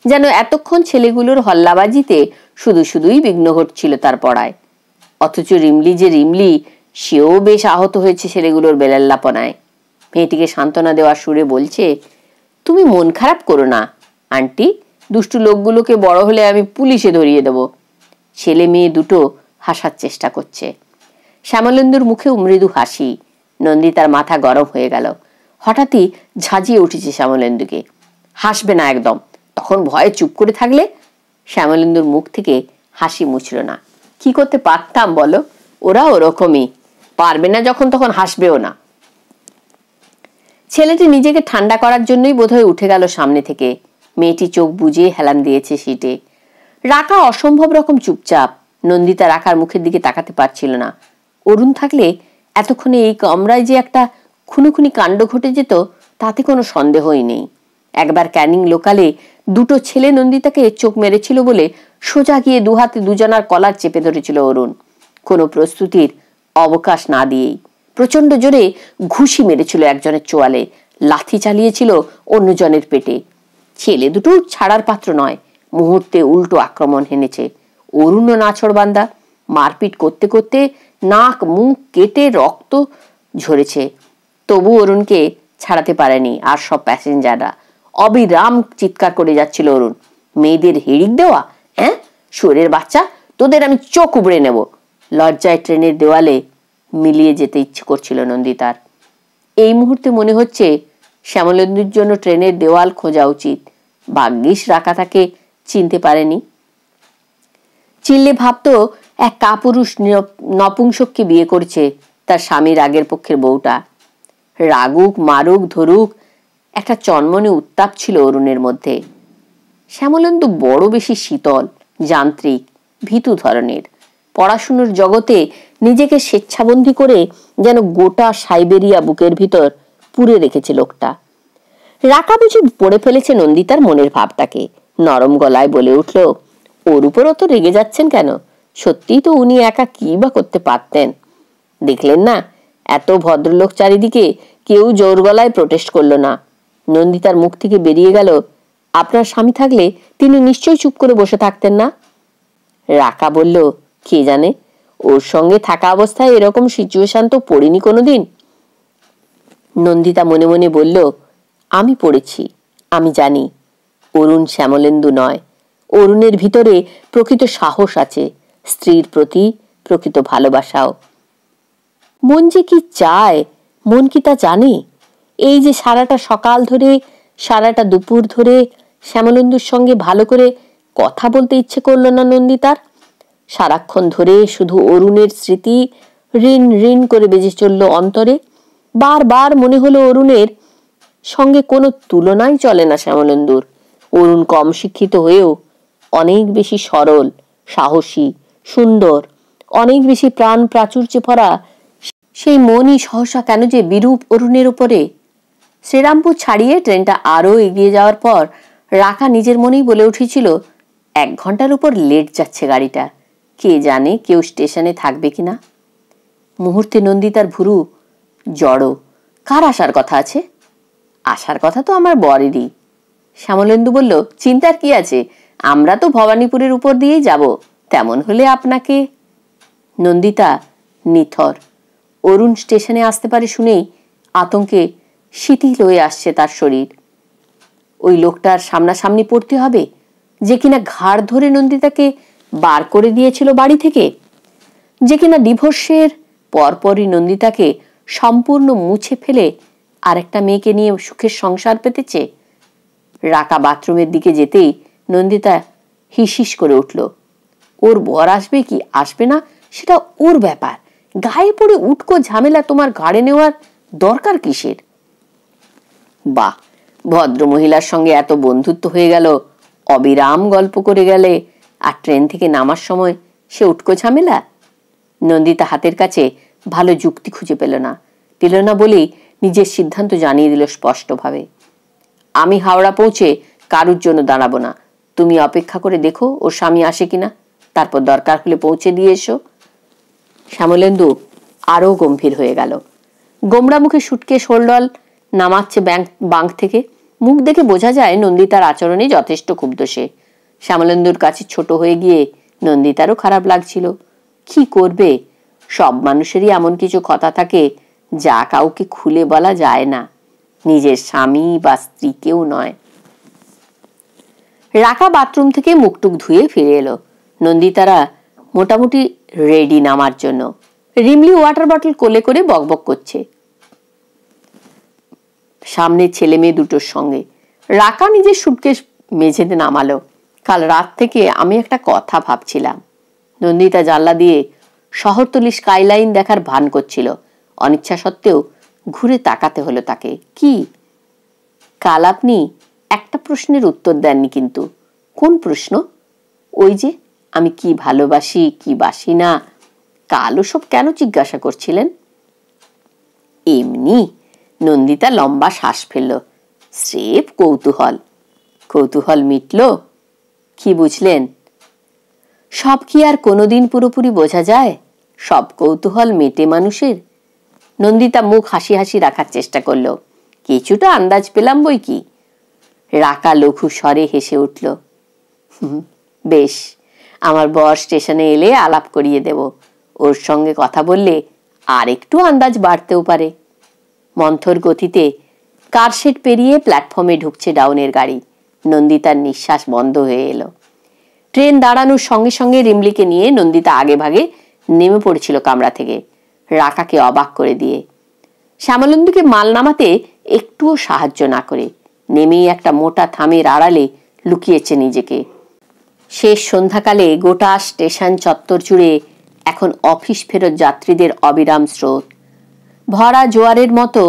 যেন এতক্ষণ ছেলেগুলোর হল্লাবাজিতে শুধু শুধুই বিঘ্ন ঘটছিল তার পড়ায়। অথচ রিমলি যে রিমলি, সেও বেশ আহত হয়েছে ছেলেগুলোর বেলাল্লাপনায়। মেয়েটিকে সান্ত্বনা দেওয়ার সুরে বলছে, তুমি মন খারাপ করো না আন্টি, দুষ্টু লোকগুলোকে বড় হলে আমি পুলিশে ধরিয়ে দেব। ছেলে মেয়ে দুটো হাসার চেষ্টা করছে। শ্যামলেন্দুর মুখেও মৃদু হাসি। নন্দিতার মাথা গরম হয়ে গেল। হঠাৎই ঝাঁঝিয়ে উঠেছে শ্যামলেন্দুকে। হাসবে না একদম, তখন ভয়ে চুপ করে থাকলে। শ্যামলেন্দুর মুখ থেকে হাসি মুছল না। কি করতে পারতাম বলো, ওরা ওরকমই, পারবে না যখন তখন হাসবেও না। ছেলেটি নিজেকে ঠান্ডা করার জন্যই বোধহয় উঠে গেল সামনে থেকে। মেয়েটি চোখ বুজিয়ে হেলান দিয়েছে সিটে। রাকা অসম্ভব রকম চুপচাপ। নন্দিতা রাকার মুখের দিকে তাকাতে পারছিল না। অরুণ থাকলে এতক্ষণে এই কামরায় যে একটা খুনোখুনি কাণ্ড ঘটে যেত তাতে কোনো সন্দেহই নেই। একবার ক্যানিং লোকালে দুটো ছেলে নন্দিতাকে চোখ মেরেছিল বলে সোজা গিয়ে দুহাতে দুজনার কলার চেপে ধরেছিল অরুণ, কোনো প্রস্তুতির অবকাশ না দিয়েই। প্রচন্ড জোরে ঘুষি মেরেছিল একজনের চোয়ালে, লাথি চালিয়েছিল অন্যজনের পেটে। ছেলে দুটো ছাড়ার পাত্র নয়, মুহূর্তে উল্টো আক্রমণ হেনেছে। অরুণও নাছোড়বান্দা, মারপিট করতে করতে নাক মুখ কেটে রক্ত ঝরেছে, তবু অরুণকে ছাড়াতে পারেনি আর সব প্যাসেঞ্জাররা। অবিরাম চিৎকার করে যাচ্ছিল অরুণ, মেয়েদের হিড়িক দেওয়া, হ্যাঁ শুয়োরের বাচ্চা, তোদের আমি চোখ উবড়ে নেব। লজ্জায় ট্রেনের দেওয়ালে মিলিয়ে যেতে ইচ্ছে করছিল নন্দিতার। এই মুহূর্তে মনে হচ্ছে শ্যামলেন্দুর জন্য ট্রেনের দেওয়াল খোঁজা উচিত। ভাগ্যিস রাকা তাকে চিনতে পারেনি। চিনলে ভাবতো এক কাপুরুষ নপুংসককে বিয়ে করেছে তার স্বামীর আগের পক্ষের বউটা। রাগুক মারুক ধরুক, একটা চনমনে উত্তাপ ছিল অরুণের মধ্যে। শ্যামলেন্দু বড় বেশি শীতল, যান্ত্রিক, ভীতু ধরনের। পড়াশুনোর জগতে নিজেকে স্বেচ্ছাবন্দী করে যেন গোটা সাইবেরিয়া বুকের ভিতর পুরে রেখেছে লোকটা। রাকা বুঝি পড়ে ফেলেছে নন্দিতার মনের ভাবটাকে। নরম গলায় বলে উঠল, ওর উপর অত রেগে যাচ্ছেন কেন? সত্যিই তো উনি একা কি বা করতে পারতেন। দেখলেন না, এত ভদ্রলোক চারিদিকে, কেউ জোর গলায় প্রোটেস্ট করলো না। নন্দিতার মুখ থেকে বেরিয়ে গেল, আপনার স্বামী থাকলে তিনি নিশ্চয়ই চুপ করে বসে থাকতেন না। রাকা বলল, কে জানে, ওর সঙ্গে থাকা অবস্থায় এরকম সিচুয়েশন তো পড়িনি কোনোদিন। নন্দিতা মনে মনে বলল, আমি পড়েছি, আমি জানি অরুণ শ্যামলেন্দু নয়। অরুণের ভিতরে প্রকৃত সাহস আছে, স্ত্রীর প্রতি প্রকৃত ভালোবাসাও। মন যে কি চায়, মন কি তা জানে? এই যে সারাটা সকাল ধরে, সারাটা দুপুর ধরে শ্যামলেন্দুর সঙ্গে ভালো করে কথা বলতে ইচ্ছে করলো না নন্দিতার। সারাক্ষণ ধরে শুধু অরুণের স্মৃতি ঋণ ঋণ করে বেজে চলল অন্তরে। বারবার মনে হলো অরুণের সঙ্গে কোনো তুলনাই চলে না শ্যামলেন্দুর। অরুণ কম শিক্ষিত হয়েও অনেক বেশি সরল, সাহসী, সুন্দর, অনেক বেশি প্রাণ প্রাচুর্যে ভরা। সেই মনই সহসা কেন যে বিরূপ অরুণের উপরে। শ্রীরামপুর ছাড়িয়ে ট্রেনটা আরো এগিয়ে যাওয়ার পর রাকা নিজের মনেই বলে উঠেছিল, 1 ঘন্টার উপর লেট যাচ্ছে গাড়িটা, কে জানে কেউ স্টেশনে থাকবে কিনা। মুহূর্তে নন্দিতার ভুরু জড়ো। কার আসার কথা আছে? আসার কথা তো আমার বরেরই। শ্যামলেন্দু বলল, চিন্তার কি আছে, আমরা তো ভবানীপুরের উপর দিয়েই যাব, তেমন হলে আপনাকে। নন্দিতা নিথর। অরুণ স্টেশনে আসতে পারে শুনেই আতঙ্কে শিথিল হয়ে আসছে তার শরীর। ওই লোকটার সামনাসামনি পড়তে হবে, যে কিনা ঘাড় ধরে নন্দিতাকে বার করে দিয়েছিল বাড়ি থেকে, যে কিনা ডিভোর্সের পরপরই নন্দিতাকে সম্পূর্ণ মুছে ফেলে আরেকটা মেয়েকে নিয়ে সুখের সংসার পেতেছে। রাকা বাথরুমের দিকে যেতেই নন্দিতা হিসহিস করে উঠল। ওর বর আসবে কি আসবে না সেটা ওর ব্যাপার, গায়ে পড়ে উটকো ঝামেলা তোমার ঘাড়ে নেওয়ার দরকার কিসের? বাহ, ভদ্র মহিলার সঙ্গে এত বন্ধুত্ব হয়ে গেল, অবিরাম গল্প করে গেলে, আর ট্রেন থেকে নামার সময় সে উটকো ঝামেলা। নন্দিতা হাতের কাছে ভালো যুক্তি খুঁজে পেল না বলেই নিজের সিদ্ধান্ত জানিয়ে দিল স্পষ্টভাবে, আমি হাওড়া পৌঁছে কারুর জন্য দাঁড়াবো না, তুমি অপেক্ষা করে দেখো ওর স্বামী আসে কিনা, তারপর দরকার হলে পৌঁছে দিয়ে এসো। শ্যামলেন্দু আরো গম্ভীর হয়ে গেল। গোমড়া মুখে সুটকেস হোল্ডল নামাচ্ছে বাঙ্ক থেকে। মুখ দেখে বোঝা যায় নন্দিতার আচরণে যথেষ্ট ক্ষুব্ধ সে। শ্যামলেন্দুর কাছে ছোট হয়ে গিয়ে নন্দিতারও খারাপ লাগছিল। কি করবে, সব মানুষেরই এমন কিছু কথা থাকে যা কাউকে খুলে বলা যায় না, নিজের স্বামী বা স্ত্রীকেও নয়। রাকা বাথরুম থেকে মুখটুক ধুয়ে ফিরে এলো। নন্দিতারা মোটামুটি রেডি নামার জন্য। রিমলি ওয়াটার বটল কোলে করে বকবক করছে সামনে ছেলে মেয়ে দুটোর সঙ্গে। রাকা নিজের সুটকেস মেঝেতে নামালো। কাল রাত থেকে আমি একটা কথা ভাবছিলাম। নন্দিতা জানলা দিয়ে শহরতলি স্কাইলাইন দেখার ভান করছিল। অনিচ্ছা সত্ত্বেও ঘুরে তাকাতে হলো তাকে। কি? কাল আপনি একটা প্রশ্নের উত্তর দেননি কিন্তু। কোন প্রশ্ন? ওই যে আমি কি ভালোবাসি কি বাসি না, কাল ওসব কেন জিজ্ঞাসা করছিলেন? এমনি। নন্দিতা লম্বা শ্বাস ফেলল। স্রেফ কৌতূহল। কৌতূহল মিটল? কি বুঝলেন? সব কি আর কোনোদিন পুরোপুরি বোঝা যায়? সব কৌতূহল মেটে মানুষের? নন্দিতা মুখ হাসি হাসি রাখার চেষ্টা করল। কিছুটা আন্দাজ পেলাম বই কি। রাকা লঘু স্বরে হেসে উঠল। বেশ, আমার বর স্টেশনে এলে আলাপ করিয়ে দেব। ওর সঙ্গে কথা বললে আর একটু আন্দাজ বাড়তেও পারে। মন্থর গতিতে কারশেড পেরিয়ে প্ল্যাটফর্মে ঢুকছে ডাউনের গাড়ি। নন্দিতার নিঃশ্বাস বন্ধ হয়ে এলো। ট্রেন দাঁড়ানোর সঙ্গে সঙ্গে রিমলিকে নিয়ে নন্দিতা আগে ভাগে নেমে পড়েছিল কামরা থেকে, রাকাকে অবাক করে দিয়ে। শ্যামলেন্দুকে মাল নামাতে একটুও সাহায্য না করে নেমেই একটা মোটা থামের আড়ালে লুকিয়েছে নিজেকে। শেষ সন্ধ্যাকালে গোটা স্টেশন চত্বর জুড়ে এখন অফিস ফেরত যাত্রীদের অবিরাম স্রোত। ভরা জোয়ারের মতো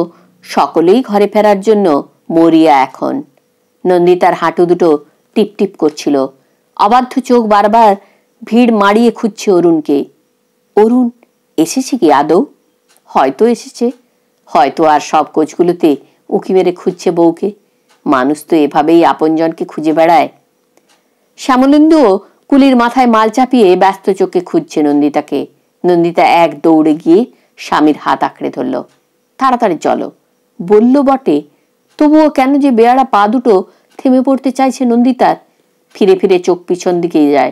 সকলেই ঘরে ফেরার জন্য মরিয়া এখন। নন্দিতার হাঁটু দুটো টিপটিপ করছিল। অবাধ্য চোখ বারবার ভিড় মারিয়ে খুঁজছে অরুণকে। অরুণ এসেছে কি আদৌ? হয়তো এসেছে, হয়তো আর সব কোচগুলোতে উঁকি মেরে খুঁজছে বউকে। মানুষ তো এভাবেই আপনজনকে খুঁজে বেড়ায়। শ্যামলেন্দুও কুলির মাথায় মাল চাপিয়ে ব্যস্ত চোখে খুঁজছে নন্দিতাকে। নন্দিতা এক দৌড়ে গিয়ে স্বামীর হাত আঁকড়ে ধরল। তাড়াতাড়ি চলো বলল বটে, তবুও কেন যে বেয়ারা পা দুটো থেমে পড়তে চাইছে নন্দিতার। ফিরে ফিরে চোখ পিছন দিকেই যায়।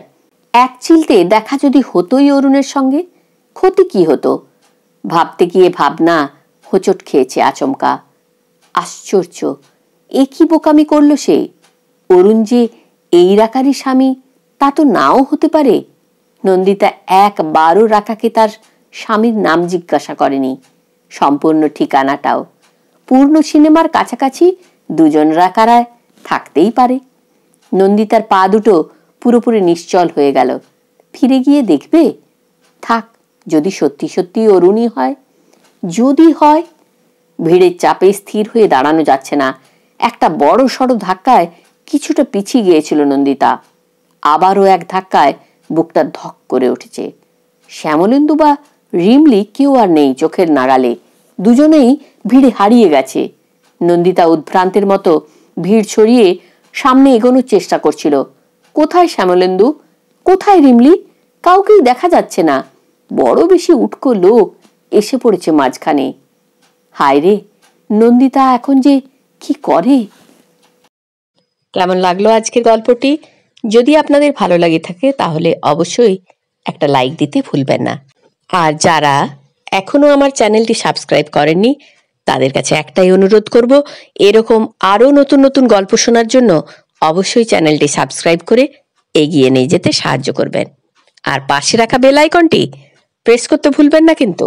এক চিলতে দেখা যদি হতোই অরুণের সঙ্গে, ক্ষতি কি হতো? ভাবতে গিয়ে ভাবনা হোঁচট খেয়েছে আচমকা। আশ্চর্য, এ কি বোকামি করলো সে! অরুণ যে এই রাকারই স্বামী তা তো নাও হতে পারে। নন্দিতা একবারও রাকাকে তার স্বামীর নাম জিজ্ঞাসা করেনি, সম্পূর্ণ ঠিকানাটাও। পূর্ণ সিনেমার কাছাকাছি দুজন রাকারায় থাকতেই পারে। নন্দিতার পা দুটো পুরোপুরি নিশ্চল হয়ে গেল। ফিরে গিয়ে দেখবে? থাক, যদি সত্যি সত্যি অরুণই হয়। যদি হয়! ভিড়ের চাপে স্থির হয়ে দাঁড়ানো যাচ্ছে না। একটা বড় সড়ো ধাক্কায় কিছুটা পিছিয়ে গিয়েছিল নন্দিতা। আবারও এক ধাক্কায় বুকটা ধক করে উঠেছে। শ্যামলেন্দু বা রিমলি কেউ আর নেই চোখের নাগালে। দুজনেই ভিড়ে হারিয়ে গেছে। নন্দিতা উদ্ভ্রান্তের মতো ভিড় ছড়িয়ে সামনে এগোনোর চেষ্টা করছিল। কোথায় শ্যামলেন্দু? কোথায় রিমলি? কাউকেই দেখা যাচ্ছে না। বড় বেশি উটকো লোক এসে পড়েছে মাঝখানে। হায় রে, নন্দিতা এখন যে কি করে! কেমন লাগলো আজকের গল্পটি? যদি আপনাদের ভালো লাগে থাকে তাহলে অবশ্যই একটা লাইক দিতে ভুলবেন না। আর যারা এখনো আমার চ্যানেলটি সাবস্ক্রাইব করেননি তাদের কাছে একটাই অনুরোধ করব, এরকম আরো নতুন নতুন গল্প শোনার জন্য অবশ্যই চ্যানেলটি সাবস্ক্রাইব করে এগিয়ে নিয়ে যেতে সাহায্য করবেন। আর পাশে রাখা বেল আইকনটি প্রেস করতে ভুলবেন না কিন্তু।